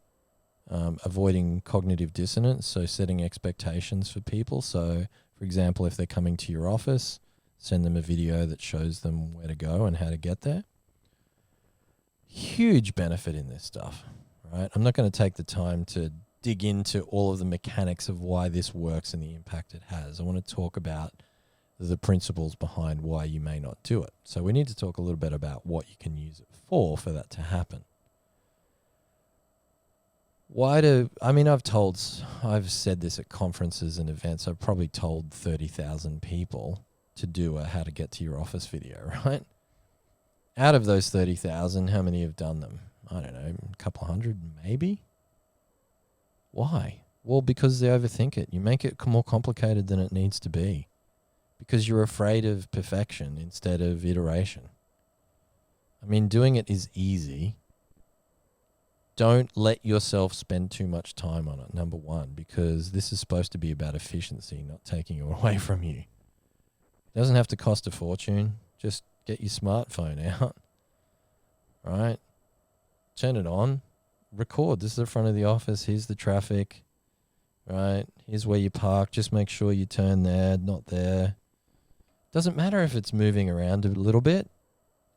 avoiding cognitive dissonance, so setting expectations for people. So, for example, if they're coming to your office, send them a video that shows them where to go and how to get there. Huge benefit in this stuff, right? I'm not going to take the time to dig into all of the mechanics of why this works and the impact it has. I want to talk about the principles behind why you may not do it. So we need to talk a little bit about what you can use it for that to happen. I've said this at conferences and events. I've probably told 30,000 people to do a how to get to your office video, right? Out of those 30,000, how many have done them? I don't know, a couple hundred maybe? Why? Well, because they overthink it. You make it more complicated than it needs to be because you're afraid of perfection instead of iteration. Doing it is easy. Don't let yourself spend too much time on it, number one, because this is supposed to be about efficiency, not taking it away from you. It doesn't have to cost a fortune. Just get your smartphone out, right? Turn it on, record. This is the front of the office. Here's the traffic, right? Here's where you park. Just make sure you turn there, not there. Doesn't matter if it's moving around a little bit.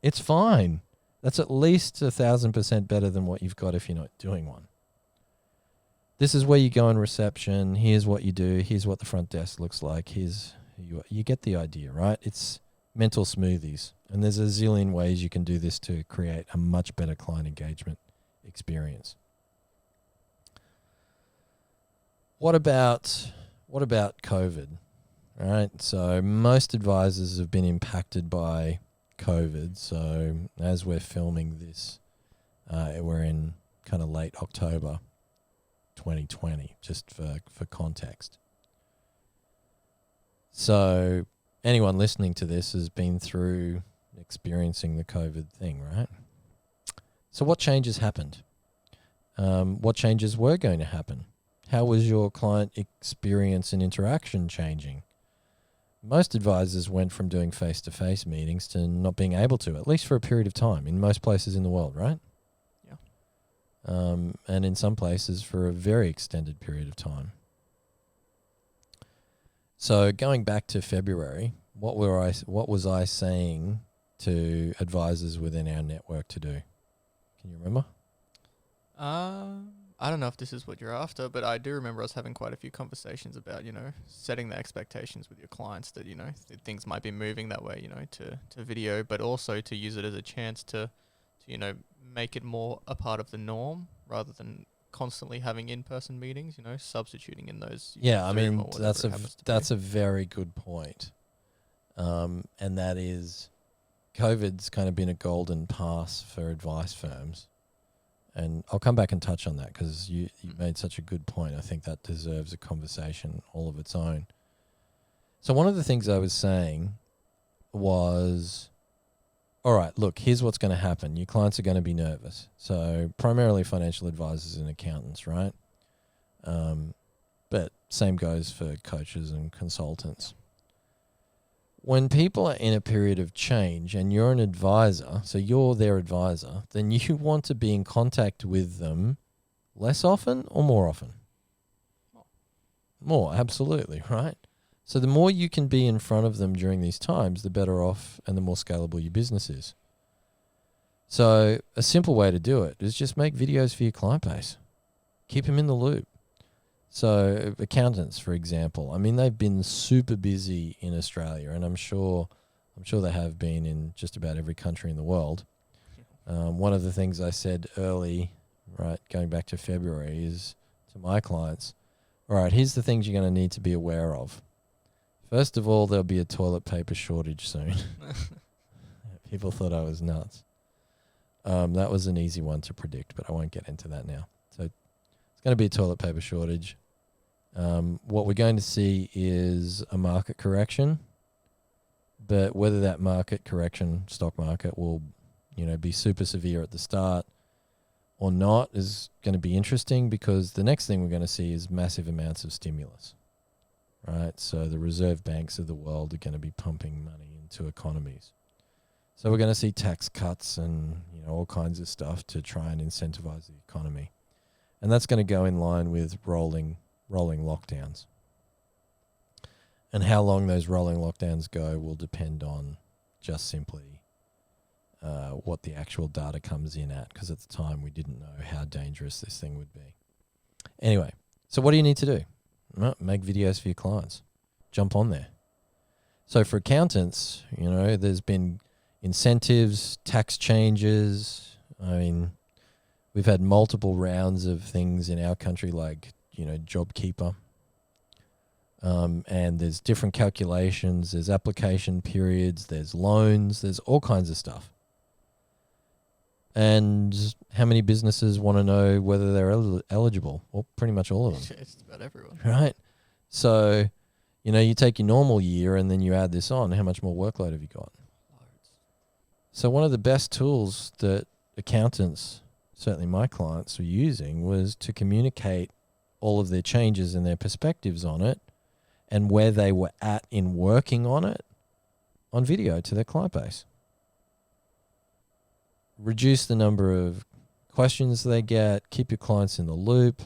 It's fine. That's at least 1,000% better than what you've got if you're not doing one. This is where you go in reception. Here's what you do. Here's what the front desk looks like. You get the idea, right? It's mental smoothies. And there's a zillion ways you can do this to create a much better client engagement experience. What about COVID? All right. So most advisors have been impacted by COVID. So as we're filming this, we're in kind of late October 2020, just for context. So anyone listening to this has been through experiencing the COVID thing, right? So what changes happened? What changes were going to happen? How was your client experience and interaction changing? Most advisors went from doing face-to-face meetings to not being able to, at least for a period of time, in most places in the world, right?
Yeah.
And in some places for a very extended period of time. So going back to February, what was I saying to advisors within our network to do? Can you remember?
I don't know if this is what you're after, but I do remember us having quite a few conversations about, setting the expectations with your clients that, things might be moving that way, to video, but also to use it as a chance to make it more a part of the norm rather than constantly having in-person meetings, substituting in those.
Yeah, I
Zoom
mean,
or whatever
that's a very good point. And that is, COVID's kind of been a golden pass for advice firms. And I'll come back and touch on that because you made such a good point. I think that deserves a conversation all of its own. So one of the things I was saying was, all right, look, here's what's going to happen. Your clients are going to be nervous. So primarily financial advisors and accountants, right? But same goes for coaches and consultants. When people are in a period of change and you're an advisor, so you're their advisor, then you want to be in contact with them less often or more often? More, absolutely, right? So the more you can be in front of them during these times, the better off and the more scalable your business is. So a simple way to do it is just make videos for your client base. Keep them in the loop. So accountants, for example, I mean, they've been super busy in Australia, and I'm sure they have been in just about every country in the world. One of the things I said early, right, going back to February, is to my clients, all right, here's the things you're going to need to be aware of. First of all, there'll be a toilet paper shortage soon. People thought I was nuts. That was an easy one to predict, but I won't get into that now. So it's going to be a toilet paper shortage. What we're going to see is a market correction, but whether that market correction, stock market, will, be super severe at the start or not is going to be interesting, because the next thing we're going to see is massive amounts of stimulus, right? So the reserve banks of the world are going to be pumping money into economies. So we're going to see tax cuts and, all kinds of stuff to try and incentivize the economy. And that's going to go in line with rolling lockdowns. And how long those rolling lockdowns go will depend on just simply what the actual data comes in at, because at the time we didn't know how dangerous this thing would be. Anyway, so what do you need to do? Well, make videos for your clients. Jump on there. So for accountants, there's been incentives, tax changes. I mean, we've had multiple rounds of things in our country like, JobKeeper. And there's different calculations, there's application periods, there's loans, there's all kinds of stuff. And how many businesses want to know whether they're eligible? Well, pretty much all of them.
It's about everyone.
Right? So, you take your normal year and then you add this on, how much more workload have you got?
Loads.
So one of the best tools that accountants, certainly my clients, were using was to communicate all of their changes and their perspectives on it and where they were at in working on it on video to their client base. Reduce the number of questions they get, keep your clients in the loop,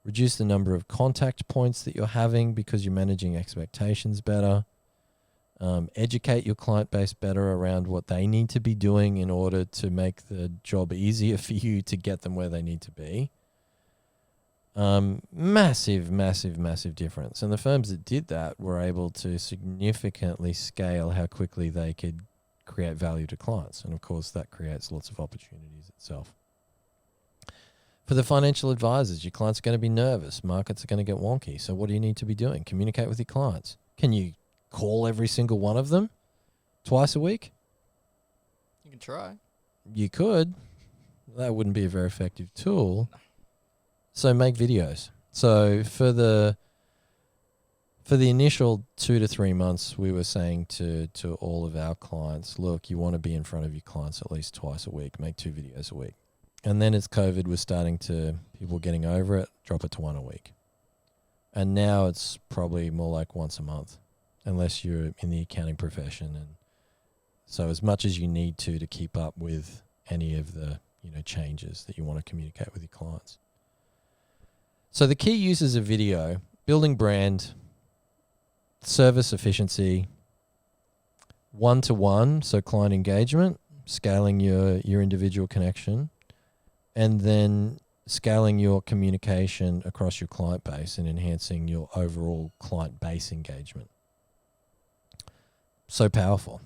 reduce the number of contact points that you're having because you're managing expectations better, educate your client base better around what they need to be doing in order to make the job easier for you to get them where they need to be. Massive, massive, massive difference. And the firms that did that were able to significantly scale how quickly they could create value to clients. And of course, that creates lots of opportunities itself. For the financial advisors, your clients are going to be nervous. Markets are going to get wonky. So what do you need to be doing? Communicate with your clients. Can you call every single one of them twice a week?
You can try.
You could. That wouldn't be a very effective tool. So make videos. So for the initial 2 to 3 months, we were saying to all of our clients, look, you want to be in front of your clients at least twice a week, make 2 videos a week. And then as COVID was starting to, people getting over it, drop it to 1 a week. And now it's probably more like once a month, unless you're in the accounting profession. And so as much as you need to keep up with any of the, changes that you want to communicate with your clients. So the key uses of video: building brand, service efficiency, one-to-one, so client engagement, scaling your individual connection, and then scaling your communication across your client base and enhancing your overall client base engagement. So powerful.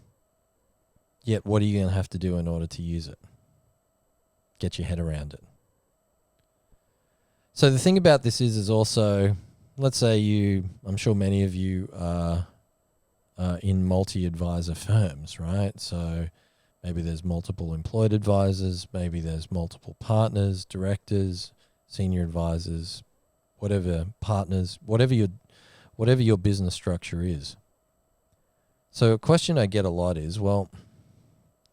Yet what are you going to have to do in order to use it? Get your head around it. So the thing about this is also, let's say I'm sure many of you are in multi-advisor firms, right? So maybe there's multiple employed advisors, maybe there's multiple partners, directors, senior advisors, whatever, partners, whatever your business structure is. So a question I get a lot is, well,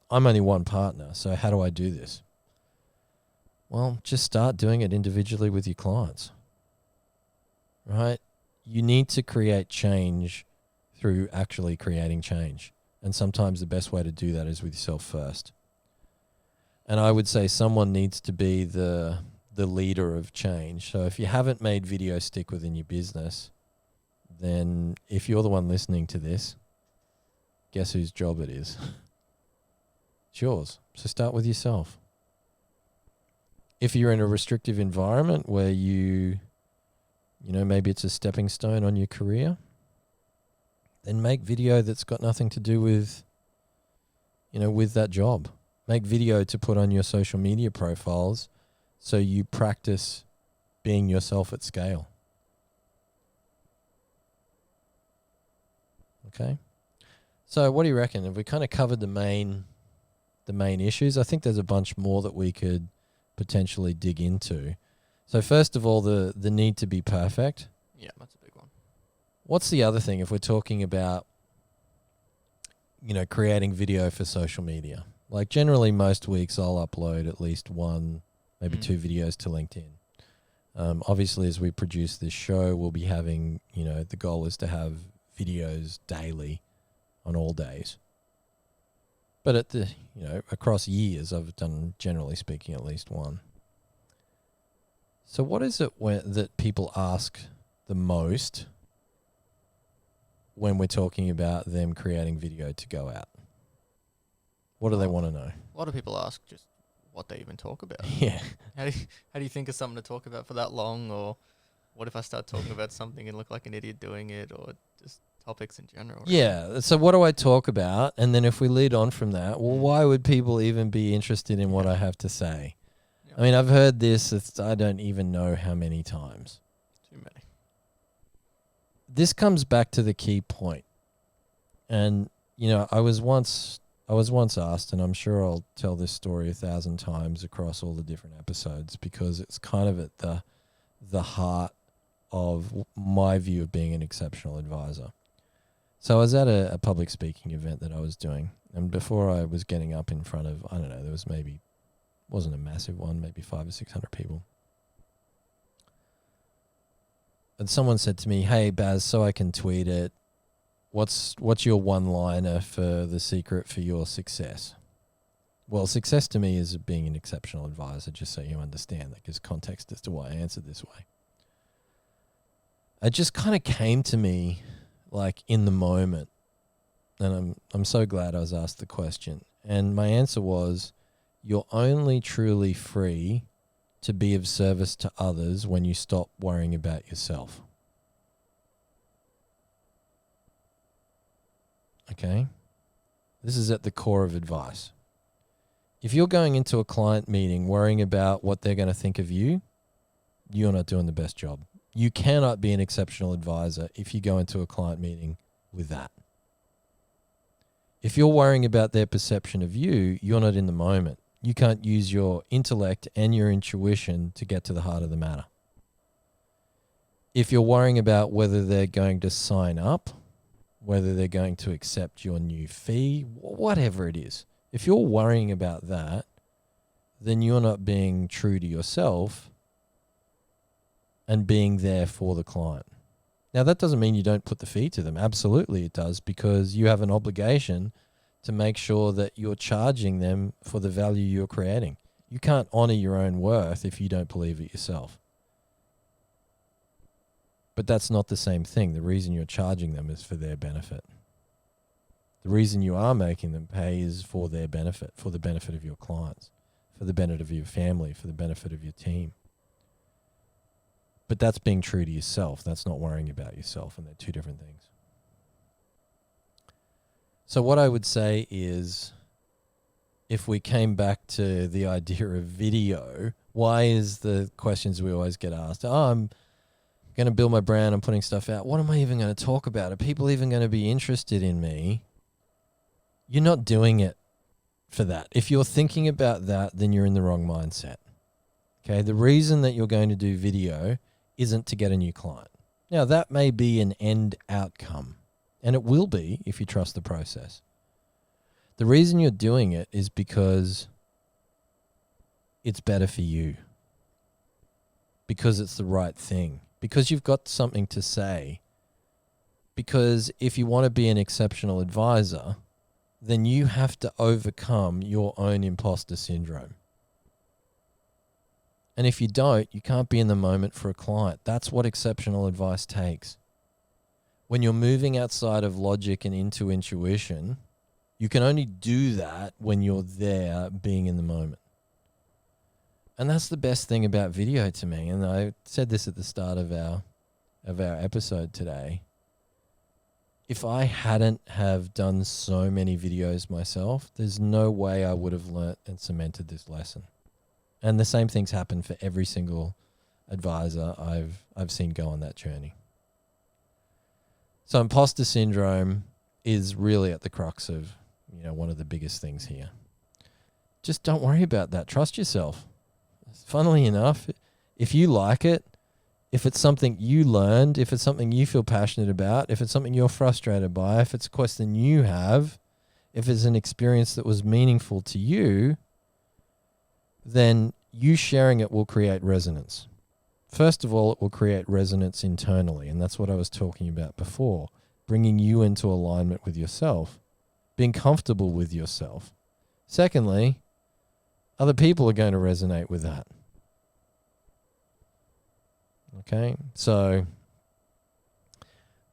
I'm only one partner, so how do I do this? Well, just start doing it individually with your clients, right? You need to create change through actually creating change. And sometimes the best way to do that is with yourself first. And I would say someone needs to be the leader of change. So if you haven't made video stick within your business, then if you're the one listening to this, guess whose job it is? It's yours. So start with yourself. If you're in a restrictive environment where maybe it's a stepping stone on your career, then make video that's got nothing to do with, with that job. Make video to put on your social media profiles so you practice being yourself at scale. Okay? So what do you reckon? Have we kind of covered the main issues? I think there's a bunch more that we could potentially dig into. So first of all, the need to be perfect.
Yeah, that's a big one.
What's the other thing if we're talking about, creating video for social media? Like generally most weeks I'll upload at least 1, maybe 2 videos to LinkedIn. Obviously as we produce this show, we'll be having, the goal is to have videos daily on all days. But at the, across years, I've done, generally speaking, at least 1. So what is it that people ask the most when we're talking about them creating video to go out? What do they want to know?
A lot of people ask just what they even talk about.
Yeah.
How do you think of something to talk about for that long? Or what if I start talking about something and look like an idiot doing it? Or just topics in general. Right?
Yeah. So what do I talk about? And then if we lead on from that, well, why would people even be interested in what I have to say? Yeah. I mean, I've heard this, I don't even know how many times.
Too many.
This comes back to the key point. And, I was once asked, and I'm sure I'll tell this story 1,000 times across all the different episodes because it's kind of at the heart of my view of being an exceptional advisor. So I was at a public speaking event that I was doing, and before I was getting up in front of, I don't know, there was wasn't a massive one, maybe 500 or 600 people. And someone said to me, "Hey Baz, so I can tweet it, what's your one-liner for the secret for your success?" Well, success to me is being an exceptional advisor, just so you understand. That gives context as to why I answered this way. It just kind of came to me like in the moment, and I'm so glad I was asked the question. And my answer was, you're only truly free to be of service to others when you stop worrying about yourself. Okay? This is at the core of advice. If you're going into a client meeting worrying about what they're going to think of you, you're not doing the best job. You cannot be an exceptional advisor if you go into a client meeting with that. If you're worrying about their perception of you, you're not in the moment. You can't use your intellect and your intuition to get to the heart of the matter. If you're worrying about whether they're going to sign up, whether they're going to accept your new fee, whatever it is, if you're worrying about that, then you're not being true to yourself and being there for the client. Now, that doesn't mean you don't put the fee to them. Absolutely it does, because you have an obligation to make sure that you're charging them for the value you're creating. You can't honor your own worth if you don't believe it yourself. But that's not the same thing. The reason you're charging them is for their benefit. The reason you are making them pay is for their benefit, for the benefit of your clients, for the benefit of your family, for the benefit of your team. But that's being true to yourself. That's not worrying about yourself, and they're two different things. So what I would say is, if we came back to the idea of video, why is the questions we always get asked, I'm going to build my brand, I'm putting stuff out. What am I even going to talk about? Are people even going to be interested in me? You're not doing it for that. If you're thinking about that, then you're in the wrong mindset. Okay, the reason that you're going to do video isn't to get a new client. Now, that may be an end outcome, and it will be if you trust the process. The reason you're doing it is because it's better for you, because it's the right thing, because you've got something to say. Because if you want to be an exceptional advisor, then you have to overcome your own imposter syndrome. And if you don't, you can't be in the moment for a client. That's what exceptional advice takes. When you're moving outside of logic and into intuition, you can only do that when you're there being in the moment. And that's the best thing about video to me. And I said this at the start of our episode today. If I hadn't have done so many videos myself, there's no way I would have learnt and cemented this lesson. And the same things happen for every single advisor I've seen go on that journey. So imposter syndrome is really at the crux of, one of the biggest things here. Just don't worry about that. Trust yourself. Funnily enough, if you like it, if it's something you learned, if it's something you feel passionate about, if it's something you're frustrated by, if it's a question you have, if it's an experience that was meaningful to you, then you sharing it will create resonance. First of all, it will create resonance internally, and that's what I was talking about before, bringing you into alignment with yourself, being comfortable with yourself. Secondly, other people are going to resonate with that. Okay, so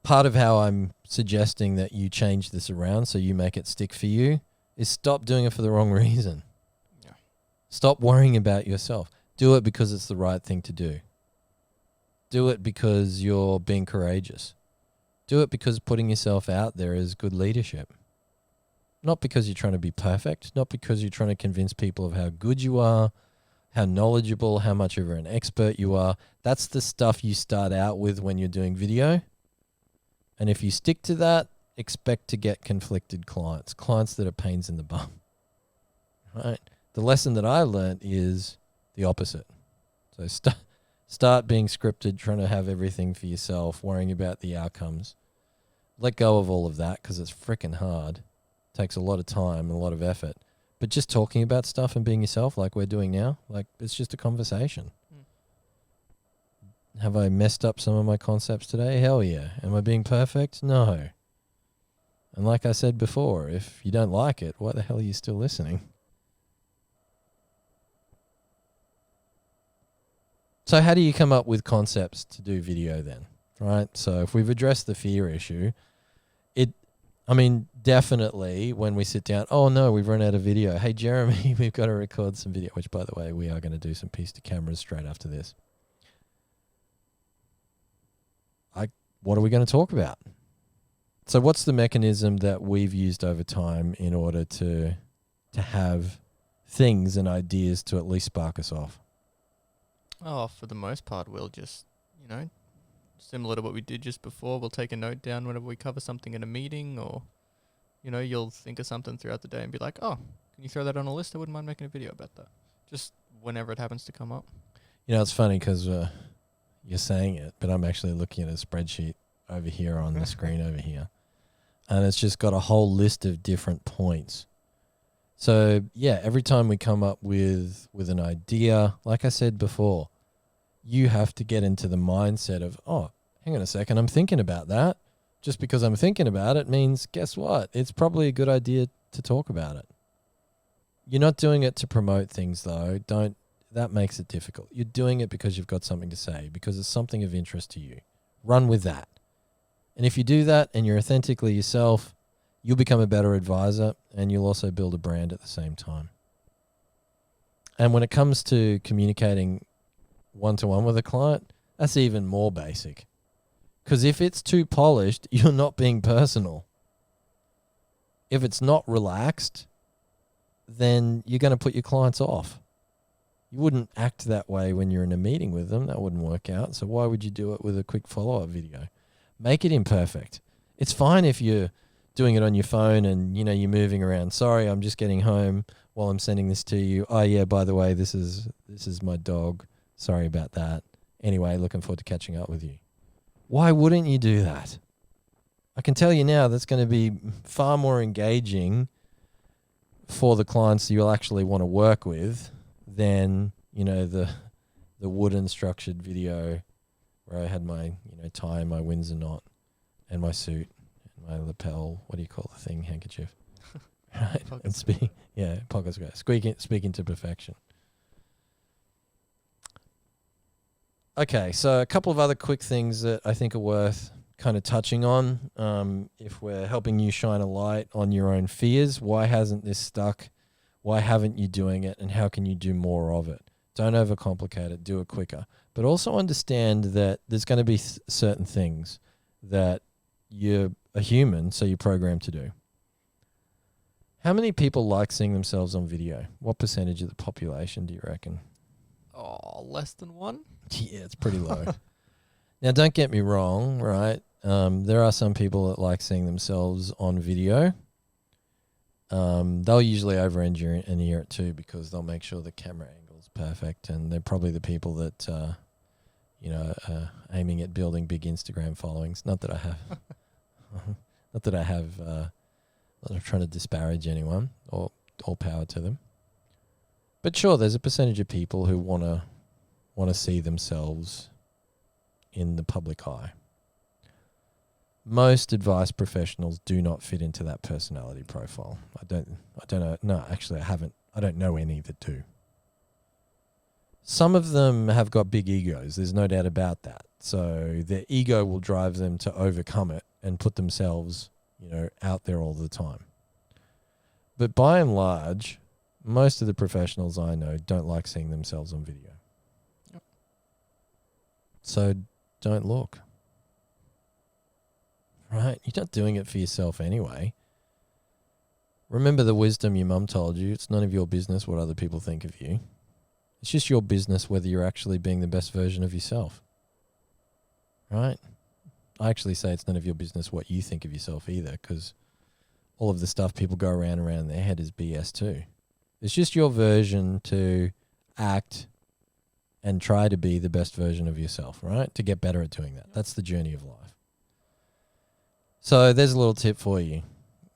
part of how I'm suggesting that you change this around so you make it stick for you is stop doing it for the wrong reason. Yeah. Stop worrying about yourself. Do it because it's the right thing to do. Do it because you're being courageous. Do it because putting yourself out there is good leadership. Not because you're trying to be perfect, not because you're trying to convince people of how good you are, how knowledgeable, how much of an expert you are. That's the stuff you start out with when you're doing video. And if you stick to that, expect to get conflicted clients that are pains in the bum. Right? The lesson that I learned is the opposite. So start being scripted, trying to have everything for yourself, worrying about the outcomes. Let go of all of that because it's freaking hard. It takes a lot of time and a lot of effort. But just talking about stuff and being yourself like we're doing now, like it's just a conversation. Have I messed up some of my concepts today? Hell yeah. Am I being perfect? No. And like I said before, if you don't like it, why the hell are you still listening? So how do you come up with concepts to do video then? Right? So if we've addressed the fear issue, definitely when we sit down, oh no, we've run out of video. Hey, Jeremy, we've got to record some video, which by the way, we are going to do some piece to cameras straight after this. What are we going to talk about? So what's the mechanism that we've used over time in order to have things and ideas to at least spark us off?
Oh, for the most part, we'll just, similar to what we did just before, we'll take a note down whenever we cover something in a meeting, or, you'll think of something throughout the day and be like, oh, can you throw that on a list? I wouldn't mind making a video about that. Just whenever it happens to come up.
You know, it's funny because you're saying it, but I'm actually looking at a spreadsheet over here on the screen over here. And it's just got a whole list of different points. So, yeah, every time we come up with an idea, like I said before, you have to get into the mindset of, oh, hang on a second, I'm thinking about that. Just because I'm thinking about it means, guess what? It's probably a good idea to talk about it. You're not doing it to promote things, though. That makes it difficult. You're doing it because you've got something to say, because it's something of interest to you. Run with that. And if you do that and you're authentically yourself, you'll become a better advisor and you'll also build a brand at the same time. And when it comes to communicating one-to-one with a client, that's even more basic. Because if it's too polished, you're not being personal. If it's not relaxed, then you're going to put your clients off. You wouldn't act that way when you're in a meeting with them. That wouldn't work out. So why would you do it with a quick follow-up video? Make it imperfect. It's fine if you're doing it on your phone and, you know, you're moving around. Sorry, I'm just getting home while I'm sending this to you. Oh, yeah, by the way, this is my dog. Sorry about that. Anyway, looking forward to catching up with you. Why wouldn't you do that? I can tell you now that's going to be far more engaging for the clients you'll actually want to work with than, you know, the wooden structured video where I had my, you know, tie and my Windsor knot and my suit and my lapel, what do you call the thing, handkerchief? Right? And pockets go. Speaking to perfection. Okay, so a couple of other quick things that I think are worth kind of touching on. If we're helping you shine a light on your own fears, why hasn't this stuck? Why haven't you doing it? And how can you do more of it? Don't overcomplicate it. Do it quicker. But also understand that there's going to be certain things that you're a human, so you're programmed to do. How many people like seeing themselves on video? What percentage of the population do you reckon?
Oh, less than 1?
Yeah, it's pretty low. Now, don't get me wrong, right? There are some people that like seeing themselves on video. They'll usually over-engineer it too because they'll make sure the camera angle's perfect, and they're probably the people that, aiming at building big Instagram followings. Not that I have. I'm not trying to disparage anyone, or all power to them. But sure, there's a percentage of people who want to see themselves in the public eye. Most advice professionals do not fit into that personality profile. I don't know. No, actually, I don't know any that do. Some of them have got big egos. There's no doubt about that. So their ego will drive them to overcome it and put themselves, out there all the time. But by and large, most of the professionals I know don't like seeing themselves on video. Yep. So don't look. Right? You're not doing it for yourself anyway. Remember the wisdom your mum told you. It's none of your business what other people think of you. It's just your business whether you're actually being the best version of yourself. Right? I actually say it's none of your business what you think of yourself either, because all of the stuff people go around in their head is BS too. It's just your version to act and try to be the best version of yourself, right? To get better at doing that. That's the journey of life. So there's a little tip for you.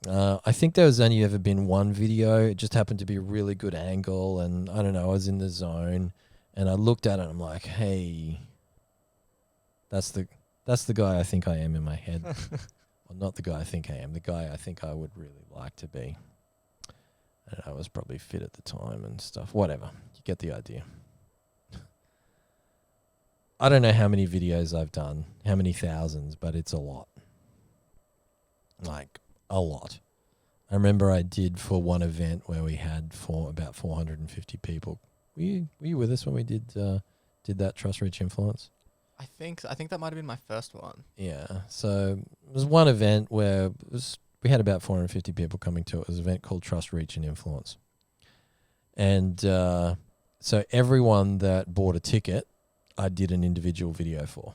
I think there was only ever been one video. It just happened to be a really good angle, and I don't know, I was in the zone and I looked at it and I'm like, hey, that's the guy I think I am in my head. Well, not the guy I think I am, the guy I think I would really like to be. And I was probably fit at the time and stuff. Whatever. You get the idea. I don't know how many videos I've done, how many thousands, but it's a lot. Like, a lot. I remember I did for one event where we had about 450 people. Were you with us when we did that Trust Rich Influence?
I think that might have been my first one.
Yeah. So it was one event where we had about 450 people coming to it. It was an event called Trust, Reach and Influence. And so everyone that bought a ticket, I did an individual video for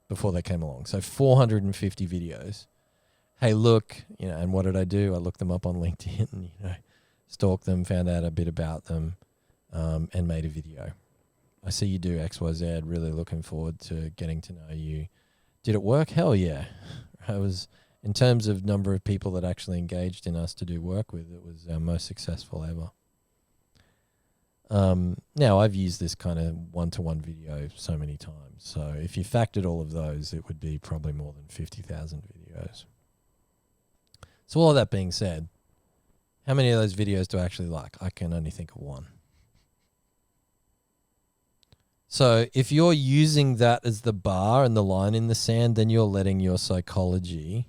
before they came along. So 450 videos. Hey, look, and what did I do? I looked them up on LinkedIn and, stalked them, found out a bit about them, and made a video. I see you do XYZ. Really looking forward to getting to know you. Did it work? Hell yeah. I was, in terms of number of people that actually engaged in us to do work with, it was our most successful ever. Now, I've used this kind of one-to-one video so many times. So if you factored all of those, it would be probably more than 50,000 videos. So all of that being said, how many of those videos do I actually like? I can only think of one. So if you're using that as the bar and the line in the sand, then you're letting your psychology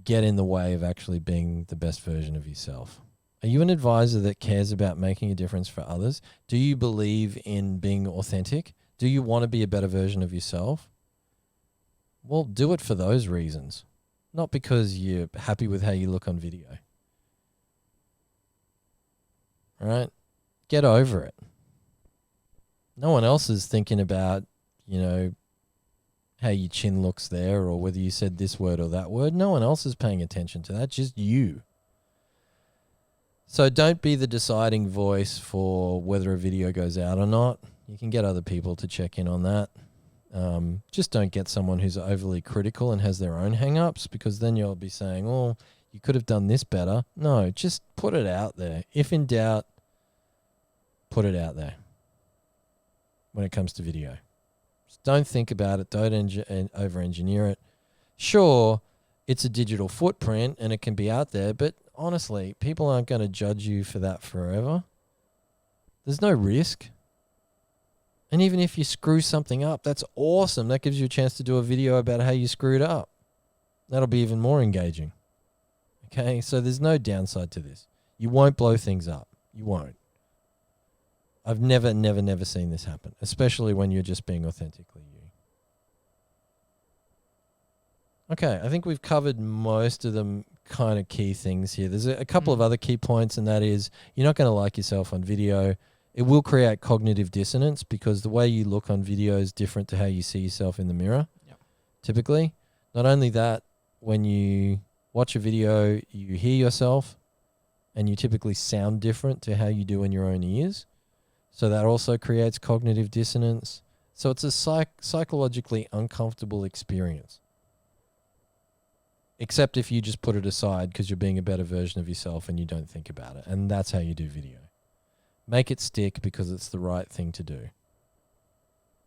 get in the way of actually being the best version of yourself. Are you an advisor that cares about making a difference for others? Do you believe in being authentic? Do you want to be a better version of yourself? Well, do it for those reasons, not because you're happy with how you look on video. All right? Get over it. No one else is thinking about, how your chin looks there or whether you said this word or that word. No one else is paying attention to that, just you. So don't be the deciding voice for whether a video goes out or not. You can get other people to check in on that. Just don't get someone who's overly critical and has their own hang-ups, because then you'll be saying, oh, you could have done this better. No, just put it out there. If in doubt, put it out there when it comes to video. Just don't think about it. Don't over-engineer it. Sure, it's a digital footprint and it can be out there, but honestly, people aren't going to judge you for that forever. There's no risk. And even if you screw something up, that's awesome. That gives you a chance to do a video about how you screwed up. That'll be even more engaging. Okay, so there's no downside to this. You won't blow things up. You won't. I've never seen this happen, especially when you're just being authentically you. Okay, I think we've covered most of the kind of key things here. There's a couple of other key points, and that is you're not going to like yourself on video. It will create cognitive dissonance because the way you look on video is different to how you see yourself in the mirror, typically. Not only that, when you watch a video, you hear yourself, and you typically sound different to how you do in your own ears. So that also creates cognitive dissonance. So it's a psychologically uncomfortable experience. Except if you just put it aside because you're being a better version of yourself and you don't think about it. And that's how you do video. Make it stick because it's the right thing to do.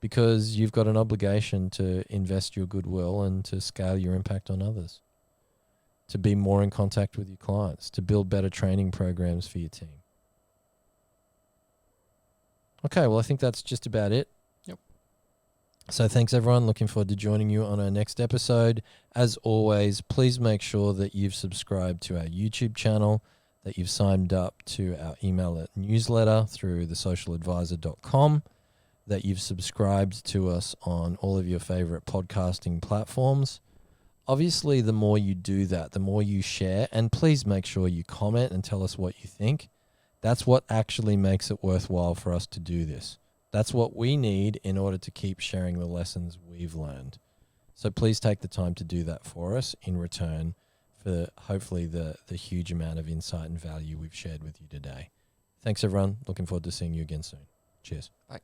Because you've got an obligation to invest your goodwill and to scale your impact on others. To be more in contact with your clients. To build better training programs for your team. Okay, well, I think that's just about it.
Yep.
So thanks, everyone. Looking forward to joining you on our next episode. As always, please make sure that you've subscribed to our YouTube channel, that you've signed up to our email newsletter through thesocialadvisor.com, that you've subscribed to us on all of your favorite podcasting platforms. Obviously, the more you do that, the more you share, and please make sure you comment and tell us what you think. That's what actually makes it worthwhile for us to do this. That's what we need in order to keep sharing the lessons we've learned. So please take the time to do that for us in return for hopefully the huge amount of insight and value we've shared with you today. Thanks, everyone. Looking forward to seeing you again soon. Cheers.
Bye.